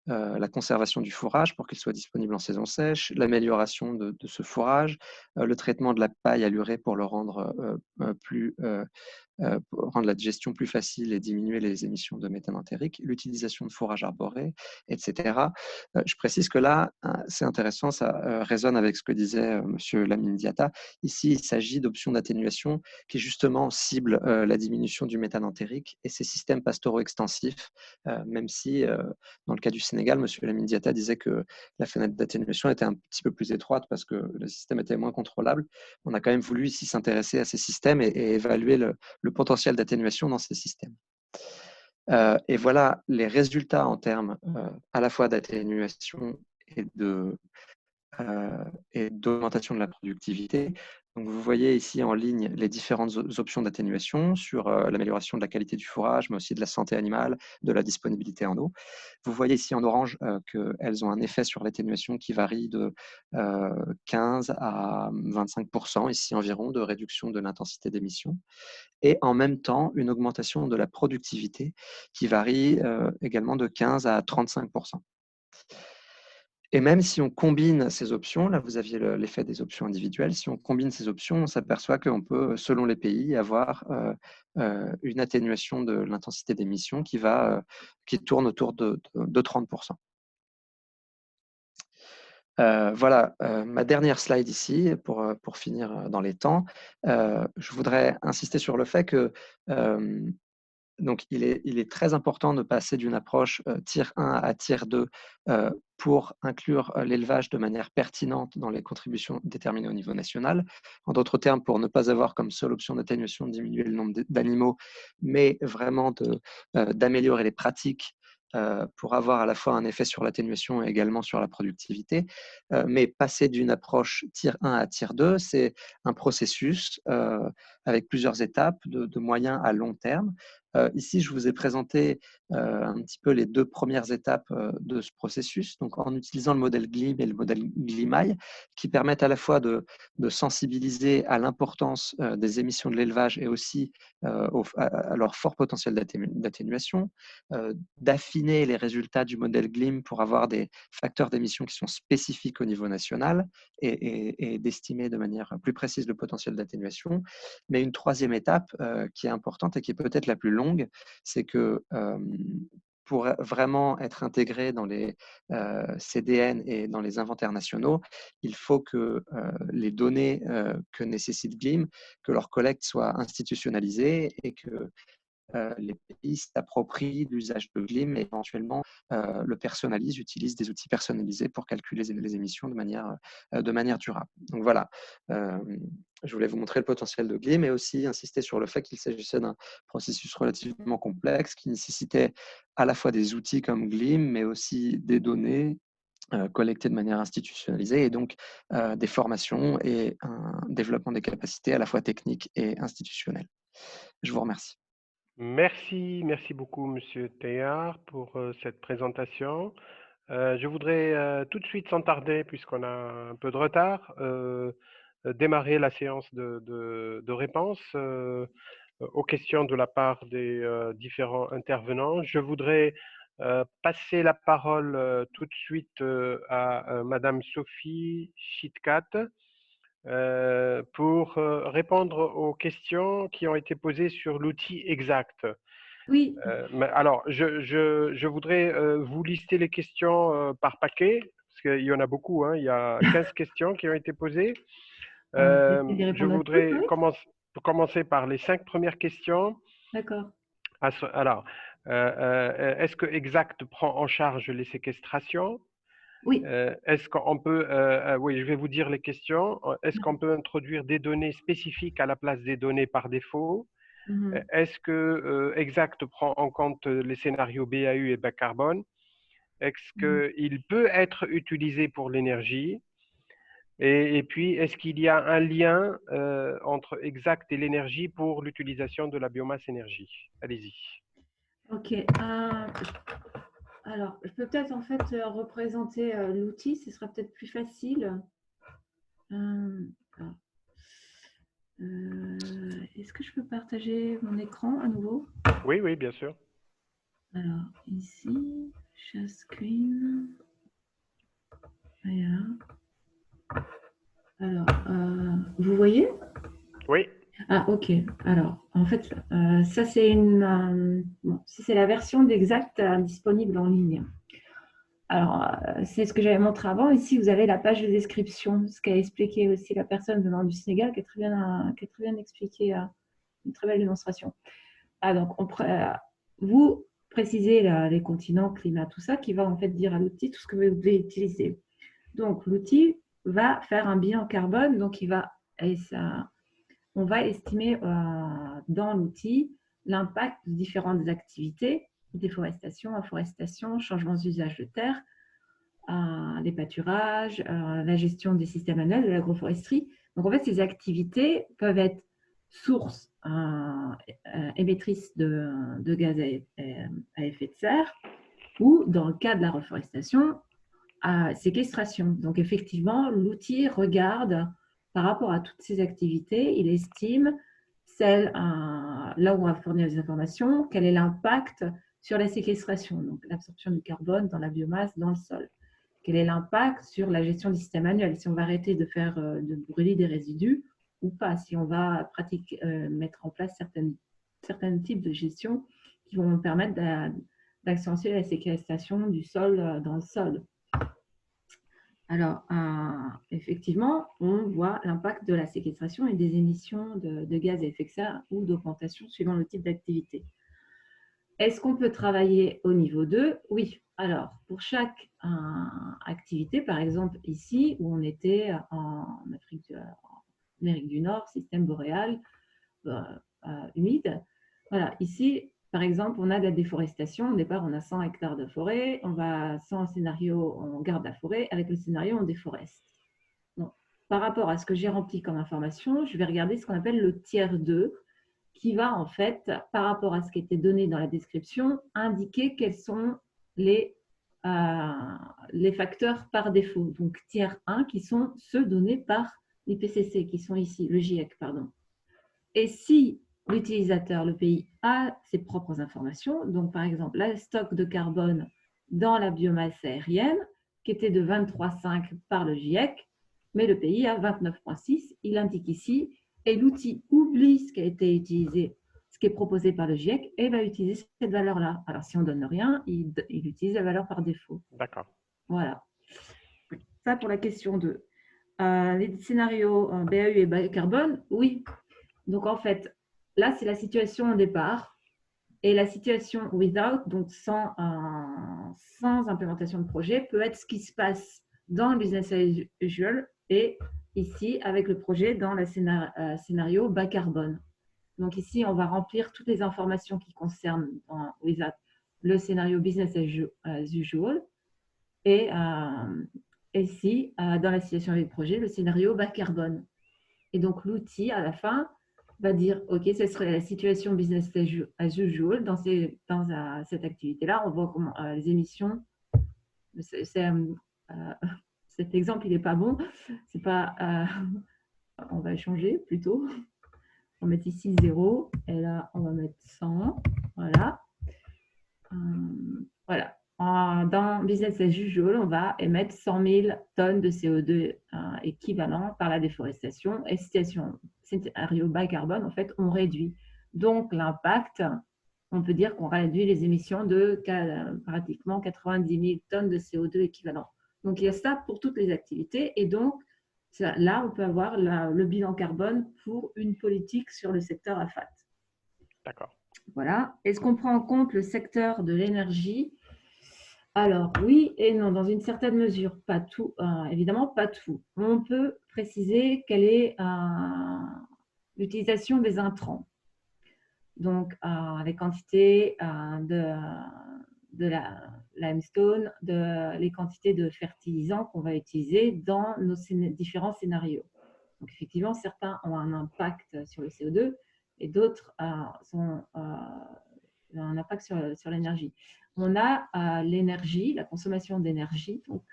la conservation du fourrage pour qu'il soit disponible en saison sèche, l'amélioration de ce fourrage, le traitement de la paille à l'urée pour le rendre pour rendre la digestion plus facile et diminuer les émissions de méthane entérique, l'utilisation de fourrage arboré, etc. Je précise que là, c'est intéressant, ça résonne avec ce que disait M. Lamine Diatta. Ici, il s'agit d'options d'atténuation qui justement ciblent la diminution du méthane entérique et ces systèmes pastoraux extensifs, même si dans le cas du Sénégal, M. Lamine Diatta disait que la fenêtre d'atténuation était un petit peu plus étroite parce que le système était moins contrôlable. On a quand même voulu ici s'intéresser à ces systèmes et évaluer le potentiel d'atténuation dans ces systèmes. Et voilà les résultats en termes à la fois d'atténuation et d'augmentation de la productivité. Donc, vous voyez ici en ligne les différentes options d'atténuation sur l'amélioration de la qualité du fourrage, mais aussi de la santé animale, de la disponibilité en eau. Vous voyez ici en orange qu'elles ont un effet sur l'atténuation qui varie de 15 à 25% ici environ de réduction de l'intensité d'émission. Et en même temps, une augmentation de la productivité qui varie également de 15 à 35%. Et même si on combine ces options, là vous aviez l'effet des options individuelles, si on combine ces options, on s'aperçoit qu'on peut, selon les pays, avoir une atténuation de l'intensité d'émission qui tourne autour de 30%. Voilà, ma dernière slide ici, pour finir dans les temps. Je voudrais insister sur le fait que donc, il est très important de passer d'une approche tier 1 à tier 2 pour inclure l'élevage de manière pertinente dans les contributions déterminées au niveau national. En d'autres termes, pour ne pas avoir comme seule option d'atténuation de diminuer le nombre d'animaux, mais vraiment d'améliorer les pratiques pour avoir à la fois un effet sur l'atténuation et également sur la productivité. Mais passer d'une approche tier 1 à tier 2, c'est un processus avec plusieurs étapes de moyen à long terme. Ici, je vous ai présenté un petit peu les deux premières étapes de ce processus, donc en utilisant le modèle GLIM et le modèle GLIMAI, qui permettent à la fois de sensibiliser à l'importance des émissions de l'élevage et aussi à leur fort potentiel d'atténuation, d'affiner les résultats du modèle GLIM pour avoir des facteurs d'émission qui sont spécifiques au niveau national et d'estimer de manière plus précise le potentiel d'atténuation. Mais une troisième étape qui est importante et qui est peut-être la plus longue, c'est que pour vraiment être intégré dans les CDN et dans les inventaires nationaux, il faut que les données que nécessite GLIM, que leur collecte soit institutionnalisée et que les pays s'approprient l'usage de GLIM et éventuellement le personnalisent, utilisent des outils personnalisés pour calculer les émissions de manière durable. Donc voilà, je voulais vous montrer le potentiel de GLIM et aussi insister sur le fait qu'il s'agissait d'un processus relativement complexe qui nécessitait à la fois des outils comme GLIM, mais aussi des données collectées de manière institutionnalisée et donc des formations et un développement des capacités à la fois techniques et institutionnelles. Je vous remercie. Merci beaucoup, Monsieur Théard, pour cette présentation. Je voudrais tout de suite, sans tarder, puisqu'on a un peu de retard, démarrer la séance de réponse aux questions de la part des différents intervenants. Je voudrais passer la parole tout de suite à Madame Sophie Chitkat pour répondre aux questions qui ont été posées sur l'outil exact. Oui. Alors, je voudrais vous lister les questions par paquet, parce qu'il y en a beaucoup, hein, il y a 15 questions qui ont été posées. Je voudrais commencer par les 5 premières questions. D'accord. Alors, est-ce que Exact prend en charge les séquestrations? Oui. Est-ce qu'on peut, oui, je vais vous dire les questions. Est-ce qu'on peut introduire des données spécifiques à la place des données par défaut? Est-ce que Exact prend en compte les scénarios BAU et bas carbone? Est-ce qu'il peut être utilisé pour l'énergie? Et puis, est-ce qu'il y a un lien entre Exact et l'énergie pour l'utilisation de la biomasse énergie? Allez-y. Ok. Alors, je peux peut-être en fait représenter l'outil, ce sera peut-être plus facile. Est-ce que je peux partager mon écran à nouveau? Oui, oui, bien sûr. Alors, ici, share screen. Voilà. Alors, vous voyez? Oui, Ah, ok. Alors, en fait, ça, c'est bon, c'est la version d'Exact disponible en ligne. Alors, c'est ce que j'avais montré avant. Ici, vous avez la page de description, ce qu'a expliqué aussi la personne venant du Sénégal, qui a très bien expliqué, une très belle démonstration. Ah, donc, vous précisez les continents, climat, tout ça, qui va en fait dire à l'outil tout ce que vous devez utiliser. Donc, l'outil va faire un bilan carbone, donc on va estimer dans l'outil l'impact de différentes activités, déforestation, afforestation, changement d'usage de terre, les pâturages, la gestion des systèmes annuels de l'agroforesterie. Donc, en fait, ces activités peuvent être sources émettrices de gaz à effet de serre ou, dans le cas de la reforestation, à séquestration. Donc, effectivement, l'outil regarde par rapport à toutes ces activités, il estime là où on va fournir les informations, quel est l'impact sur la séquestration, donc l'absorption du carbone dans la biomasse, dans le sol. Quel est l'impact sur la gestion du système annuel, si on va arrêter de brûler des résidus ou pas, si on va mettre en place certains types de gestion qui vont permettre d'accentuer la séquestration du sol dans le sol. Alors, effectivement, on voit l'impact de la séquestration et des émissions de gaz à effet de serre ou d'augmentation suivant le type d'activité. Est-ce qu'on peut travailler au niveau 2? Oui. Alors, pour chaque activité, par exemple ici, où on était en Amérique du Nord, système boréal, humide, voilà, ici, par exemple, on a de la déforestation. Au départ, on a 100 hectares de forêt. On va, sans scénario, on garde la forêt. Avec le scénario, on déforeste. Donc, par rapport à ce que j'ai rempli comme information, je vais regarder ce qu'on appelle le tiers 2, qui va en fait, par rapport à ce qui était donné dans la description, indiquer quels sont les facteurs par défaut. Donc, tiers 1, qui sont ceux donnés par l'IPCC, qui sont ici, le GIEC, pardon. Et si l'utilisateur, le pays, a ses propres informations, donc par exemple, le stock de carbone dans la biomasse aérienne, qui était de 23,5 par le GIEC, mais le pays a 29,6, il indique ici, et l'outil oublie ce qui a été utilisé, ce qui est proposé par le GIEC, et va utiliser cette valeur-là. Alors, si on ne donne rien, il utilise la valeur par défaut. d'accord. Voilà. Ça pour la question 2. Les scénarios BAU et bas carbone, oui. Donc, en fait, là, c'est la situation au départ. Et la situation without, donc sans implémentation de projet, peut être ce qui se passe dans le business as usual et ici, avec le projet, dans le scénario bas carbone. Donc, ici, on va remplir toutes les informations qui concernent without le scénario business as usual et ici, dans la situation avec le projet, le scénario bas carbone. Et donc, l'outil, à la fin, va dire, OK, ce serait la situation business as usual dans cette activité-là. On voit comment les émissions, cet exemple, il n'est pas bon. C'est pas, on va changer plutôt. On va mettre ici 0 et là, on va mettre 100. Voilà. Voilà. Dans Business as usual, on va émettre 100 000 tonnes de CO2 équivalent par la déforestation. Et scénario bas carbone, en fait, on réduit. Donc, l'impact, on peut dire qu'on réduit les émissions de pratiquement 90 000 tonnes de CO2 équivalent. Donc, il y a ça pour toutes les activités. Et donc, là, on peut avoir le bilan carbone pour une politique sur le secteur AFAT. D'accord. Voilà. Est-ce qu'on prend en compte le secteur de l'énergie? Alors, oui et non, dans une certaine mesure. Pas tout, évidemment, pas tout. On peut préciser quelle est l'utilisation des intrants. Donc, les quantités de la limestone, les quantités de fertilisants qu'on va utiliser dans nos différents scénarios. Donc, effectivement, certains ont un impact sur le CO2 et d'autres ont un impact sur l'énergie. On a l'énergie, la consommation d'énergie, donc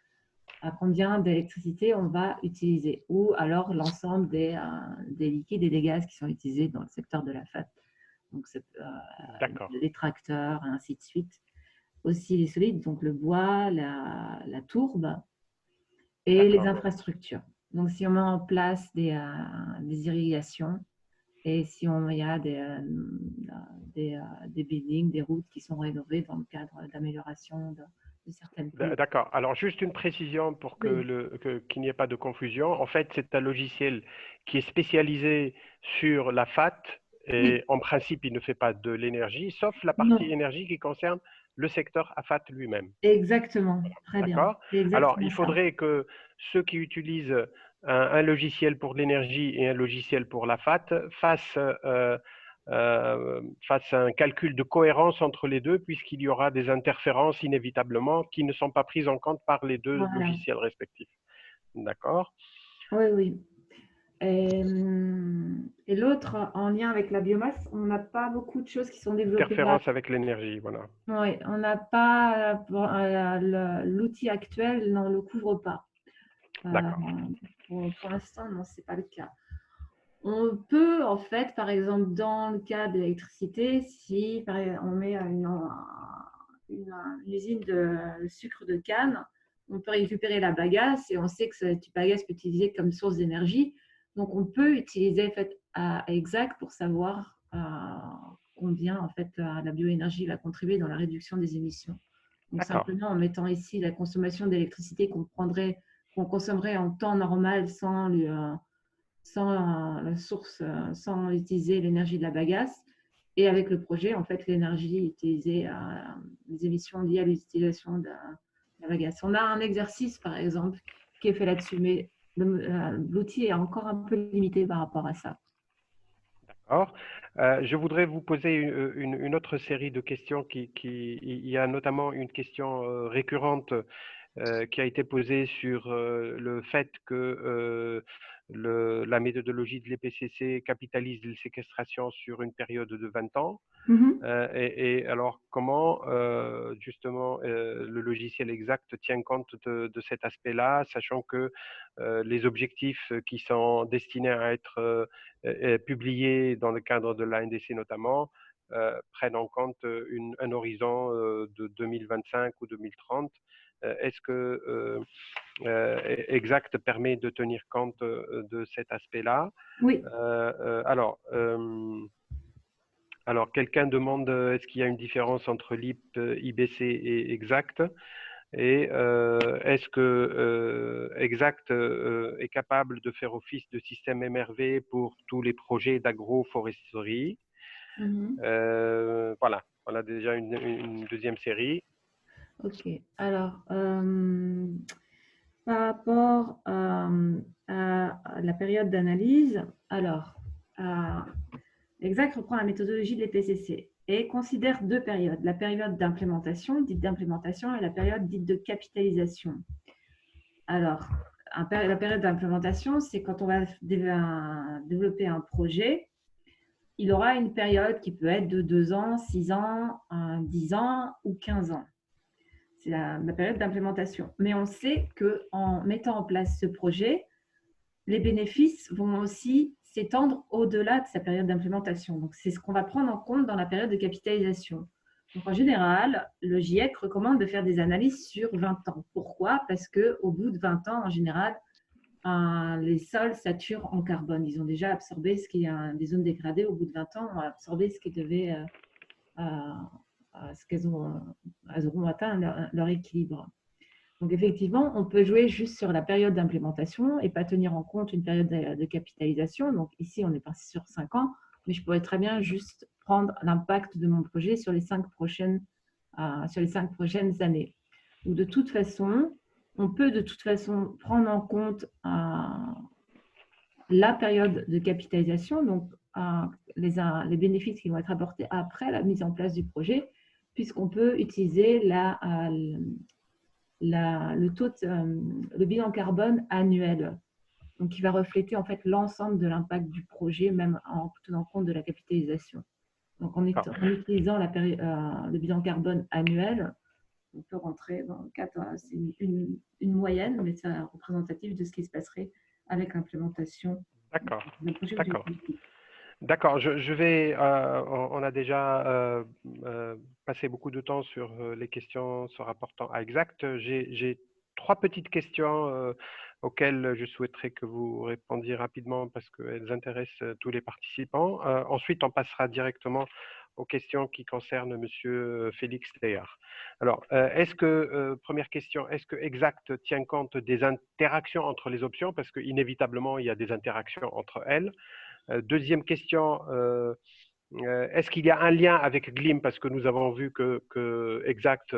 à combien d'électricité on va utiliser, ou alors l'ensemble des liquides et des gaz qui sont utilisés dans le secteur de la FAT. Donc, les tracteurs, et ainsi de suite. aussi les solides, donc le bois, la tourbe et les infrastructures. Donc, si on met en place des irrigations et si il y a des buildings, des routes qui sont rénovées dans le cadre d'amélioration de certaines routes. D'accord. Alors, juste une précision pour qu'il n'y ait pas de confusion. En fait, c'est un logiciel qui est spécialisé sur la FAT et en principe, il ne fait pas de l'énergie, sauf la partie énergie qui concerne le secteur AFAT lui-même. Exactement. Très bien. D'accord. Alors, il faudrait que ceux qui utilisent un logiciel pour l'énergie et un logiciel pour la FAT fassent un calcul de cohérence entre les deux, puisqu'il y aura des interférences inévitablement qui ne sont pas prises en compte par les deux logiciels respectifs. D'accord? Oui, oui. Et l'autre, en lien avec la biomasse, on n'a pas beaucoup de choses qui sont développées. Interférence avec l'énergie, voilà. Oui, on n'a pas, l'outil actuel ne le couvre pas. D'accord. Pour l'instant, non, ce n'est pas le cas. On peut, en fait, par exemple, dans le cas de l'électricité, si on met une usine de sucre de canne, on peut récupérer la bagasse et on sait que cette bagasse peut être utilisée comme source d'énergie. Donc, on peut utiliser en fait, Exact pour savoir combien en fait, la bioénergie va contribuer dans la réduction des émissions. Donc, simplement en mettant ici la consommation d'électricité qu'on consommerait en temps normal sans la source, sans utiliser l'énergie de la bagasse. Et avec le projet, en fait, l'énergie utilisée, les émissions liées à l'utilisation de la bagasse. On a un exercice, par exemple, qui est fait là-dessus, mais l'outil est encore un peu limité par rapport à ça. D'accord. Je voudrais vous poser une autre série de questions. Il y a notamment une question récurrente qui a été posée sur le fait que la méthodologie de l'EPCC capitalise les séquestrations sur une période de 20 ans. Et alors, comment justement le logiciel Exact tient compte de cet aspect-là, sachant que les objectifs qui sont destinés à être publiés dans le cadre de l'ANDC notamment prennent en compte un horizon de 2025 ou 2030. Est-ce que Exact permet de tenir compte de cet aspect-là? Oui. Alors, quelqu'un demande est-ce qu'il y a une différence entre LIP, IBC et Exact? Et est-ce que Exact est capable de faire office de système MRV pour tous les projets d'agroforesterie? Voilà déjà une deuxième série. Ok, alors par rapport à la période d'analyse, alors Exact reprend la méthodologie de l'EPCC et considère deux périodes, la période d'implémentation, dite d'implémentation, et la période dite de capitalisation. Alors, la période d'implémentation, c'est quand on va développer un projet, il aura une période qui peut être de 2 ans, 6 ans, 10 ans ou 15 ans. C'est la période d'implémentation. Mais on sait qu'en mettant en place ce projet, les bénéfices vont aussi s'étendre au-delà de sa période d'implémentation. Donc, c'est ce qu'on va prendre en compte dans la période de capitalisation. Donc, en général, le GIEC recommande de faire des analyses sur 20 ans. Pourquoi? Parce qu'au bout de 20 ans, en général, les sols saturent en carbone. Ils ont déjà absorbé ce qui est des zones dégradées. Au bout de 20 ans, ont absorbé ce qui devait, elles auront atteint leur équilibre. Donc, effectivement, on peut jouer juste sur la période d'implémentation et pas tenir en compte une période de capitalisation. Donc, ici, on est parti sur 5 ans, mais je pourrais très bien juste prendre l'impact de mon projet sur les 5 prochaines années. Ou de toute façon, on peut de toute façon prendre en compte la période de capitalisation, donc les bénéfices qui vont être apportés après la mise en place du projet, puisqu'on peut utiliser le bilan carbone annuel, donc qui va refléter en fait l'ensemble de l'impact du projet, même en tenant compte de la capitalisation. Donc en utilisant le bilan carbone annuel, on peut rentrer dans le cadre, c'est une moyenne, mais c'est représentatif de ce qui se passerait avec l'implémentation D'accord. du projet. D'accord, je vais, on a déjà passé beaucoup de temps sur les questions se rapportant à Exact. J'ai trois petites questions auxquelles je souhaiterais que vous répondiez rapidement parce qu'elles intéressent tous les participants. Ensuite, on passera directement aux questions qui concernent Monsieur Félix Théard. Alors, première question, est-ce que Exact tient compte des interactions entre les options? Parce qu'inévitablement, il y a des interactions entre elles. Deuxième question, est-ce qu'il y a un lien avec Gleam? Parce que nous avons vu que Exact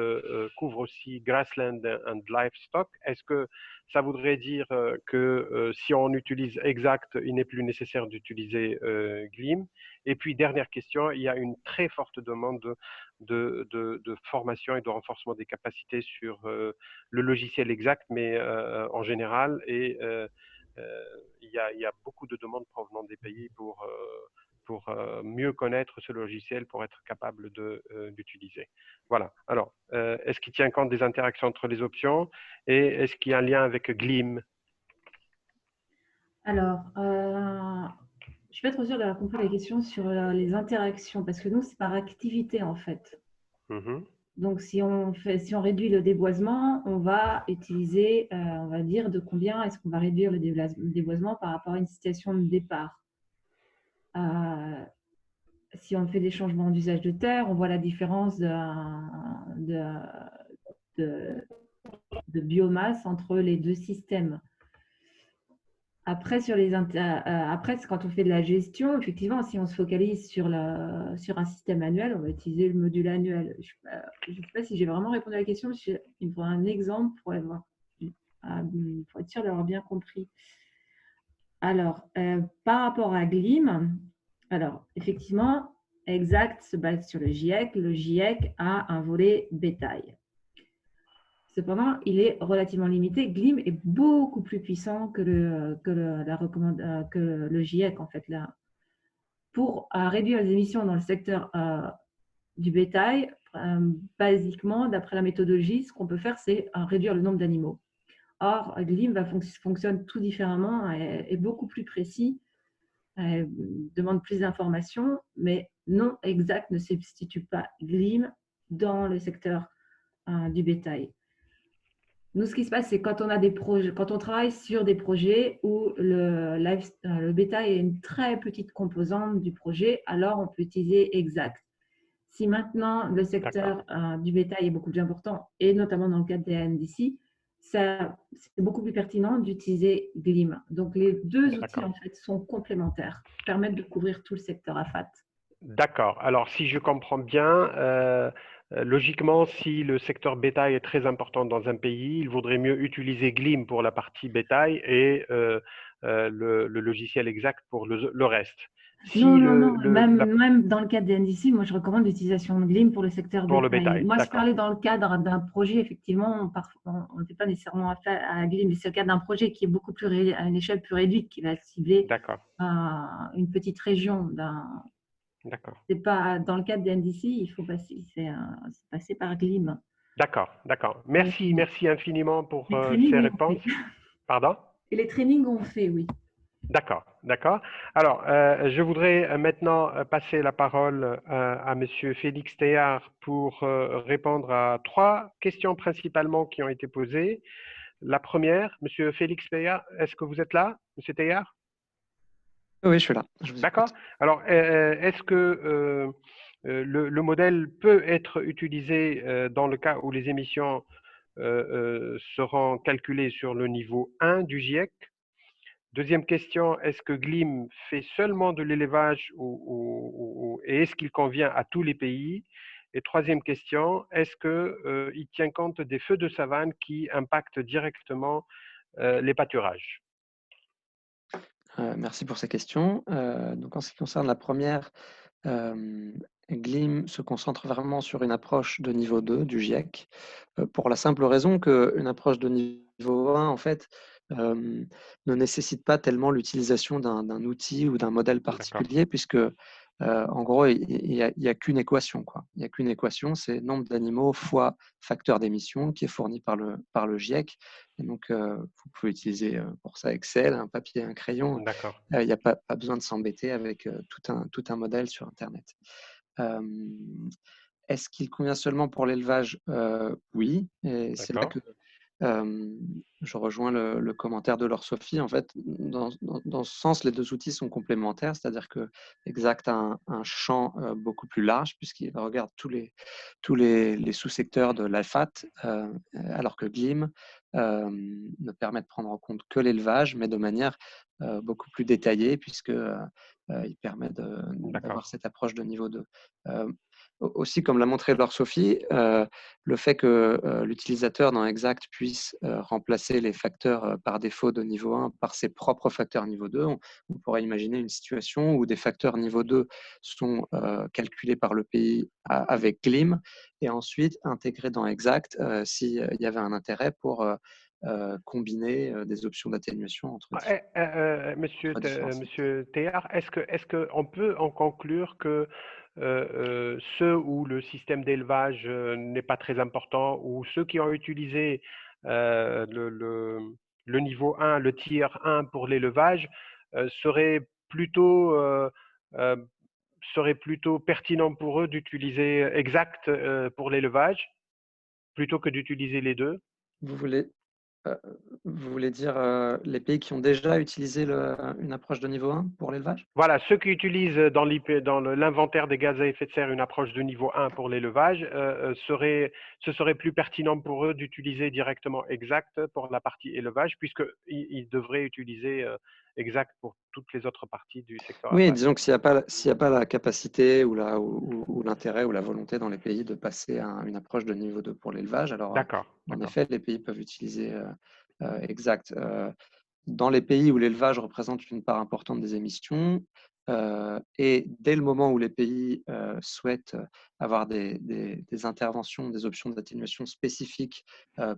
couvre aussi Grassland and Livestock. Est-ce que ça voudrait dire que si on utilise Exact, il n'est plus nécessaire d'utiliser Gleam? Et puis, dernière question, il y a une très forte demande de formation et de renforcement des capacités sur le logiciel Exact, mais en général, et il y a beaucoup de demandes provenant des pays pour mieux connaître ce logiciel, pour être capable d'utiliser. Voilà. Alors, est-ce qu'il tient compte des interactions entre les options et est-ce qu'il y a un lien avec Gleam? Alors, je suis pas trop sûre d'avoir compris la question sur les interactions, parce que nous, c'est par activité en fait. Donc, si on réduit le déboisement, on va utiliser, on va dire de combien est-ce qu'on va réduire le déboisement par rapport à une situation de départ. Si on fait des changements d'usage de terre, on voit la différence de biomasse entre les deux systèmes. Après, quand on fait de la gestion, effectivement, si on se focalise sur un système annuel, on va utiliser le module annuel. Je ne sais pas si j'ai vraiment répondu à la question. Il me faudra un exemple pour être sûr d'avoir bien compris. Alors, par rapport à Gleam, alors, effectivement, Exact se base sur le GIEC. Le GIEC a un volet bétail. Cependant, il est relativement limité. Gleam est beaucoup plus puissant que le GIEC, en fait. Là. Pour réduire les émissions dans le secteur du bétail, basiquement, d'après la méthodologie, ce qu'on peut faire, c'est réduire le nombre d'animaux. Or, Gleam fonctionne tout différemment, est beaucoup plus précis, demande plus d'informations, mais non, Exact ne substitue pas Gleam dans le secteur du bétail. Nous, ce qui se passe, c'est quand on a des projets, quand on travaille sur des projets où le bétail est une très petite composante du projet, alors on peut utiliser Exact. Si maintenant le secteur du bétail est beaucoup plus important, et notamment dans le cadre des NDC, c'est beaucoup plus pertinent d'utiliser Gleam. Donc, les deux outils, en fait, sont complémentaires, permettent de couvrir tout le secteur AFAT. D'accord. Alors, si je comprends bien, logiquement, si le secteur bétail est très important dans un pays, il vaudrait mieux utiliser Gleam pour la partie bétail et le logiciel Exact pour le reste. Si non. Même dans le cadre des NDC, moi, je recommande l'utilisation de Gleam pour le secteur bétail. Moi, je parlais dans le cadre d'un projet, effectivement, on ne fait pas nécessairement affaire à Gleam, mais c'est le cadre d'un projet qui est beaucoup plus à une échelle plus réduite, qui va cibler une petite région. C'est pas dans le cadre des NDC, il faut passer par Gleam. D'accord. Merci infiniment pour ces réponses. Pardon? Et les trainings ont fait, oui. D'accord. Alors, je voudrais maintenant passer la parole à Monsieur Félix Théard pour répondre à trois questions principalement qui ont été posées. La première, Monsieur Félix Théard, est-ce que vous êtes là, Monsieur Théard? Oui, je suis là. D'accord. Alors, est-ce que le modèle peut être utilisé dans le cas où les émissions seront calculées sur le niveau 1 du GIEC? Deuxième question, est-ce que Gleam fait seulement de l'élevage et est-ce qu'il convient à tous les pays? Et troisième question, est-ce qu'il tient compte des feux de savane qui impactent directement les pâturages? Merci pour ces questions. Donc, en ce qui concerne la première, Gleam se concentre vraiment sur une approche de niveau 2 du GIEC, pour la simple raison qu'une approche de niveau 1, en fait, ne nécessite pas tellement l'utilisation d'un outil ou d'un modèle particulier, puisque En gros, il n'y a qu'une équation, quoi. Il n'y a qu'une équation, c'est nombre d'animaux fois facteur d'émission qui est fourni par le GIEC. Et donc, vous pouvez utiliser pour ça Excel, un papier, un crayon. D'accord. Il n'y a pas besoin de s'embêter avec tout un modèle sur Internet. Est-ce qu'il convient seulement pour l'élevage? Oui, et c'est là que je rejoins le commentaire de Laure Sophie. En fait, dans ce sens, les deux outils sont complémentaires, c'est-à-dire que Exact a un champ beaucoup plus large puisqu'il regarde tous les sous-secteurs de l'AFAT, alors que GLIM ne permet de prendre en compte que l'élevage, mais de manière beaucoup plus détaillée puisque il permet d'avoir cette approche de niveau 2. Aussi, comme l'a montré Laure Sophie, le fait que l'utilisateur dans Exact puisse remplacer les facteurs par défaut de niveau 1 par ses propres facteurs niveau 2, on pourrait imaginer une situation où des facteurs niveau 2 sont calculés par le pays avec GLIM et ensuite intégrés dans Exact s'il y avait un intérêt pour combiner des options d'atténuation entre Monsieur Théard, est-ce qu'on peut en conclure que ceux où le système d'élevage n'est pas très important, ou ceux qui ont utilisé le niveau 1, le tier 1 pour l'élevage, serait plutôt pertinent pour eux d'utiliser Exact pour l'élevage plutôt que d'utiliser les deux? Vous voulez dire les pays qui ont déjà utilisé une approche de niveau 1 pour l'élevage? Voilà, ceux qui utilisent dans l'inventaire des gaz à effet de serre une approche de niveau 1 pour l'élevage, ce serait plus pertinent pour eux d'utiliser directement Exact pour la partie élevage, puisqu'ils devraient utiliser Exact pour toutes les autres parties du secteur. Oui, disons que s'il n'y a pas la capacité ou l'intérêt ou la volonté dans les pays de passer à une approche de niveau 2 pour l'élevage, alors en effet, les pays peuvent utiliser Exact. Dans les pays où l'élevage représente une part importante des émissions, et dès le moment où les pays souhaitent avoir des interventions, des options d'atténuation spécifiques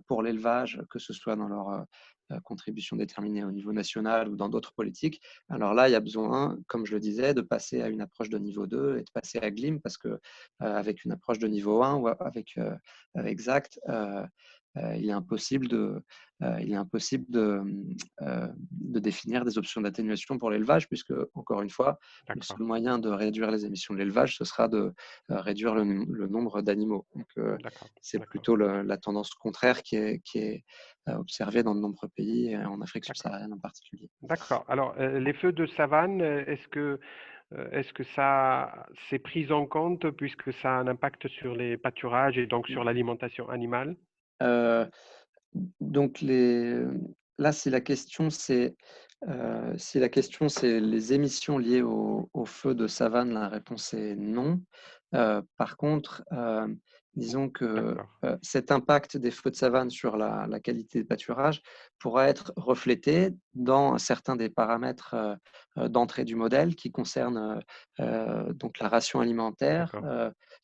pour l'élevage, que ce soit dans leur contribution déterminée au niveau national ou dans d'autres politiques, alors là, il y a besoin, comme je le disais, de passer à une approche de niveau 2 et de passer à GLIM parce qu'avec une approche de niveau 1 ou avec Exact, il est impossible de définir des options d'atténuation pour l'élevage, puisque, encore une fois, le seul moyen de réduire les émissions de l'élevage, ce sera de réduire le nombre d'animaux. Donc, c'est plutôt la tendance contraire qui est observée dans de nombreux pays, et en Afrique subsaharienne en particulier. D'accord. Alors, les feux de savane, est-ce que ça c'est pris en compte puisque ça a un impact sur les pâturages et donc sur l'alimentation animale? Donc là, si la question c'est les émissions liées au feu de savane, la réponse est non. Par contre, disons que cet impact des feux de savane sur la qualité des pâturages pourra être reflété dans certains des paramètres d'entrée du modèle qui concernent donc la ration alimentaire,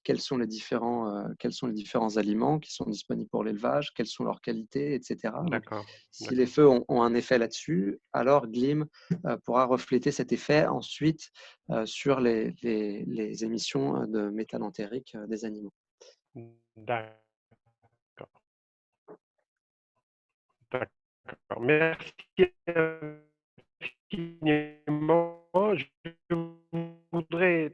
quels sont les différents aliments qui sont disponibles pour l'élevage, quelles sont leurs qualités, etc. Donc, si les feux ont un effet là-dessus, alors GLIM pourra refléter cet effet ensuite sur les émissions de méthane entérique des animaux. D'accord. Merci infiniment. Je voudrais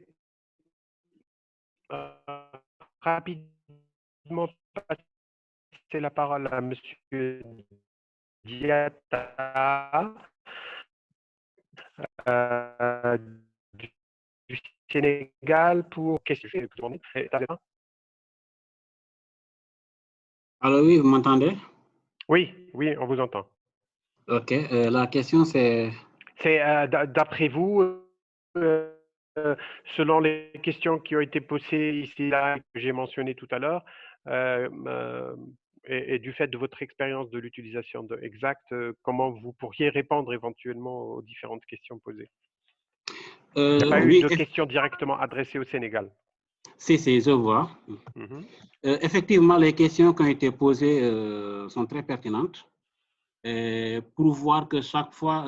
rapidement passer la parole à Monsieur Diatta du Sénégal pour question. Alors oui, vous m'entendez? Oui, oui, on vous entend. Ok, la question c'est… C'est d'après vous, selon les questions qui ont été posées ici là, que j'ai mentionnées tout à l'heure, et du fait de votre expérience de l'utilisation de Exact, comment vous pourriez répondre éventuellement aux différentes questions posées? Il n'y a pas eu de questions directement adressées au Sénégal. Si, je vois. Effectivement, les questions qui ont été posées sont très pertinentes pour voir que chaque fois,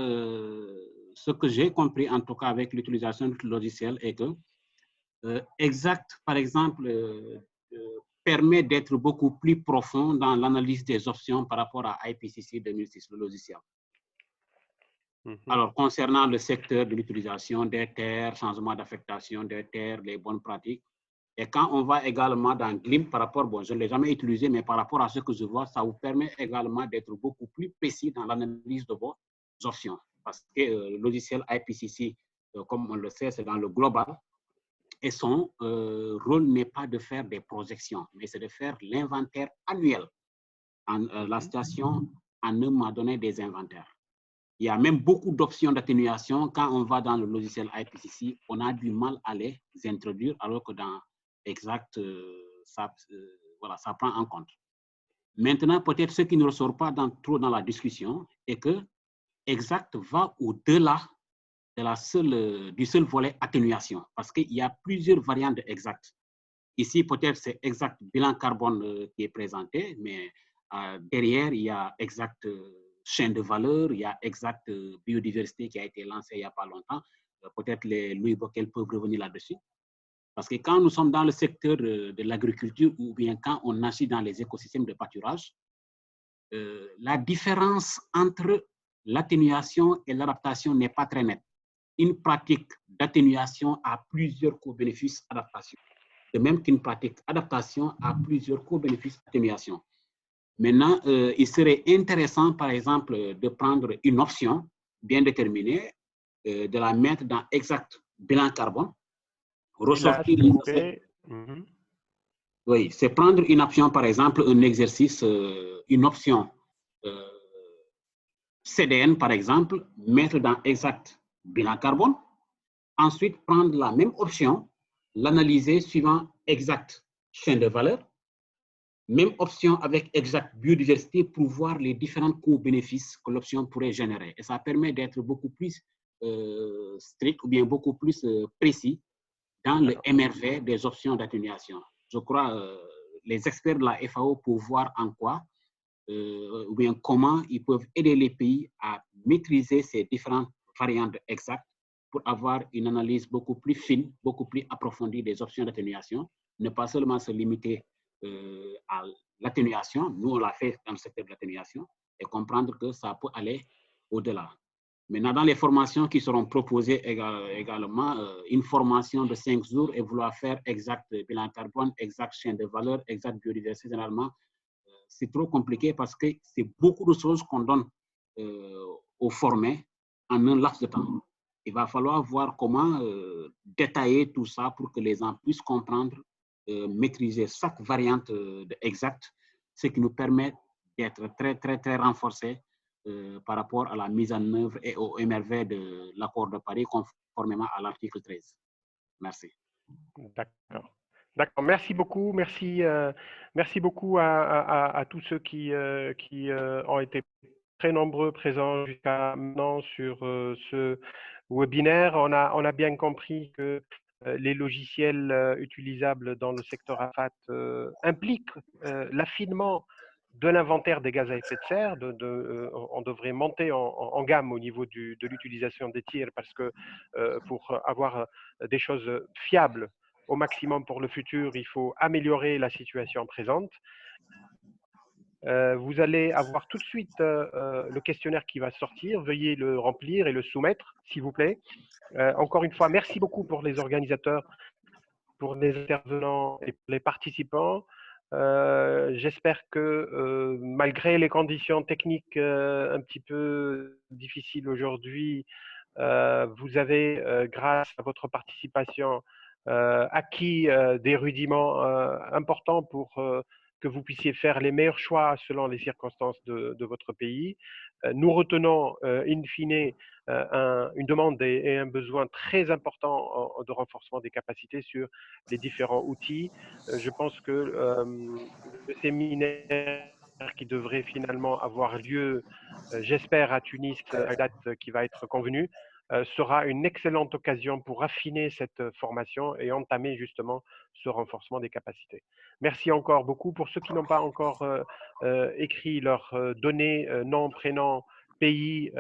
ce que j'ai compris en tout cas avec l'utilisation du logiciel est que Exact, par exemple, permet d'être beaucoup plus profond dans l'analyse des options par rapport à IPCC 2006, le logiciel. Alors, concernant le secteur de l'utilisation des terres, changement d'affectation des terres, les bonnes pratiques, et quand on va également dans GLIM par rapport, bon, je ne l'ai jamais utilisé, mais par rapport à ce que je vois, ça vous permet également d'être beaucoup plus précis dans l'analyse de vos options. Parce que le logiciel IPCC, comme on le sait, c'est dans le global, et son rôle n'est pas de faire des projections, mais c'est de faire l'inventaire annuel. La station, en un m'a donné des inventaires. Il y a même beaucoup d'options d'atténuation. Quand on va dans le logiciel IPCC, on a du mal à les introduire, alors que dans Exact, voilà, ça prend en compte. Maintenant, peut-être ce qui ne ressort pas trop dans la discussion est que Exact va au-delà de du seul volet atténuation, parce qu'il y a plusieurs variantes d'Exact. Ici, peut-être c'est Exact bilan carbone qui est présenté, mais derrière, il y a Exact chaîne de valeur, il y a Exact biodiversité qui a été lancé il n'y a pas longtemps. Peut-être les Louis Bockel peuvent revenir là-dessus. Parce que quand nous sommes dans le secteur de l'agriculture ou bien quand on agit dans les écosystèmes de pâturage, la différence entre l'atténuation et l'adaptation n'est pas très nette. Une pratique d'atténuation a plusieurs co-bénéfices adaptation, de même qu'une pratique adaptation a plusieurs co-bénéfices atténuation. Maintenant, il serait intéressant, par exemple, de prendre une option bien déterminée, de la mettre dans Exact bilan carbone, ressortir oui, c'est prendre une option, par exemple, un exercice, une option CDN, par exemple, mettre dans Exact bilan carbone, ensuite prendre la même option, l'analyser suivant Exact chaîne de valeur, même option avec Exact biodiversité pour voir les différents co-bénéfices que l'option pourrait générer. Et ça permet d'être beaucoup plus strict ou bien beaucoup plus précis dans le MRV des options d'atténuation. Je crois les experts de la FAO pour voir en quoi ou bien comment ils peuvent aider les pays à maîtriser ces différentes variantes exactes pour avoir une analyse beaucoup plus fine, beaucoup plus approfondie des options d'atténuation, ne pas seulement se limiter à l'atténuation, nous on l'a fait dans le secteur de l'atténuation, et comprendre que ça peut aller au-delà. Maintenant, dans les formations qui seront proposées également, une formation de 5 jours et vouloir faire Exact bilan carbone, Exact chaîne de valeur, Exact biodiversité, généralement, c'est trop compliqué parce que c'est beaucoup de choses qu'on donne aux formés en un laps de temps. Il va falloir voir comment détailler tout ça pour que les gens puissent comprendre, maîtriser chaque variante d'Exact, ce qui nous permet d'être très, très, très renforcés par rapport à la mise en œuvre et au MRV de l'accord de Paris conformément à l'article 13. Merci. D'accord. D'accord, merci beaucoup. Merci, merci beaucoup à tous ceux qui ont été très nombreux présents jusqu'à maintenant sur ce webinaire. On a bien compris que les logiciels utilisables dans le secteur AFAT impliquent l'affinement de l'inventaire des gaz à effet de serre. On devrait monter en gamme au niveau de l'utilisation des tirs parce que pour avoir des choses fiables au maximum pour le futur, il faut améliorer la situation présente. Vous allez avoir tout de suite le questionnaire qui va sortir. Veuillez le remplir et le soumettre, s'il vous plaît. Encore une fois, merci beaucoup pour les organisateurs, pour les intervenants et pour les participants. J'espère que malgré les conditions techniques un petit peu difficiles aujourd'hui, vous avez, grâce à votre participation, acquis des rudiments importants pour que vous puissiez faire les meilleurs choix selon les circonstances de votre pays. Nous retenons, in fine, une demande et un besoin très important de renforcement des capacités sur les différents outils. Je pense que le séminaire qui devrait finalement avoir lieu, j'espère, à Tunis, à la date qui va être convenue, sera une excellente occasion pour affiner cette formation et entamer justement ce renforcement des capacités. Merci encore beaucoup. Pour ceux qui n'ont pas encore écrit leurs données, nom, prénom, pays,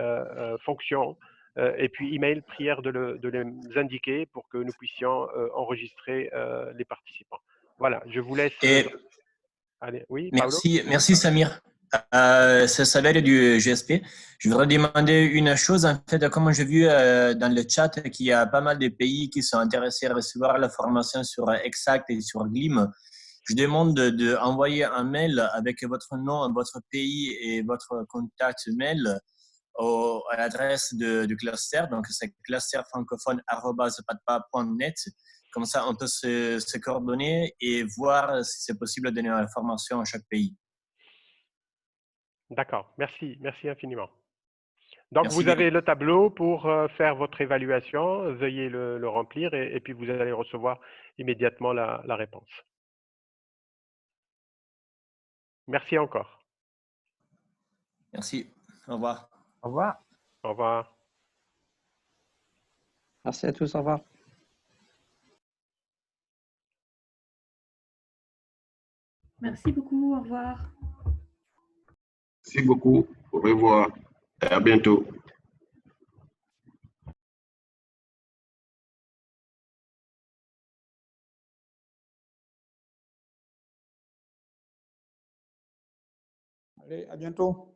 fonction, Et puis email, prière de les indiquer pour que nous puissions enregistrer les participants. Voilà, je vous laisse. Allez, oui, Paolo. Merci Samir. C'est Saver du GSP. Je voudrais demander une chose. En fait, comme j'ai vu dans le chat qu'il y a pas mal de pays qui sont intéressés à recevoir la formation sur Exact et sur Gleam, je demande d'envoyer un mail avec votre nom, votre pays et votre contact mail à l'adresse du cluster. Donc, c'est clusterfrancophone@patpa.net. Comme ça, on peut se coordonner et voir si c'est possible de donner l'information à chaque pays. D'accord, merci infiniment. Donc, Merci vous avez bien. le tableau pour faire votre évaluation. Veuillez le remplir et puis vous allez recevoir immédiatement la réponse. Merci encore. Merci. Au revoir. Au revoir. Au revoir. Merci à tous. Au revoir. Merci beaucoup. Au revoir. Merci beaucoup. Au revoir. Et à bientôt. Allez, à bientôt.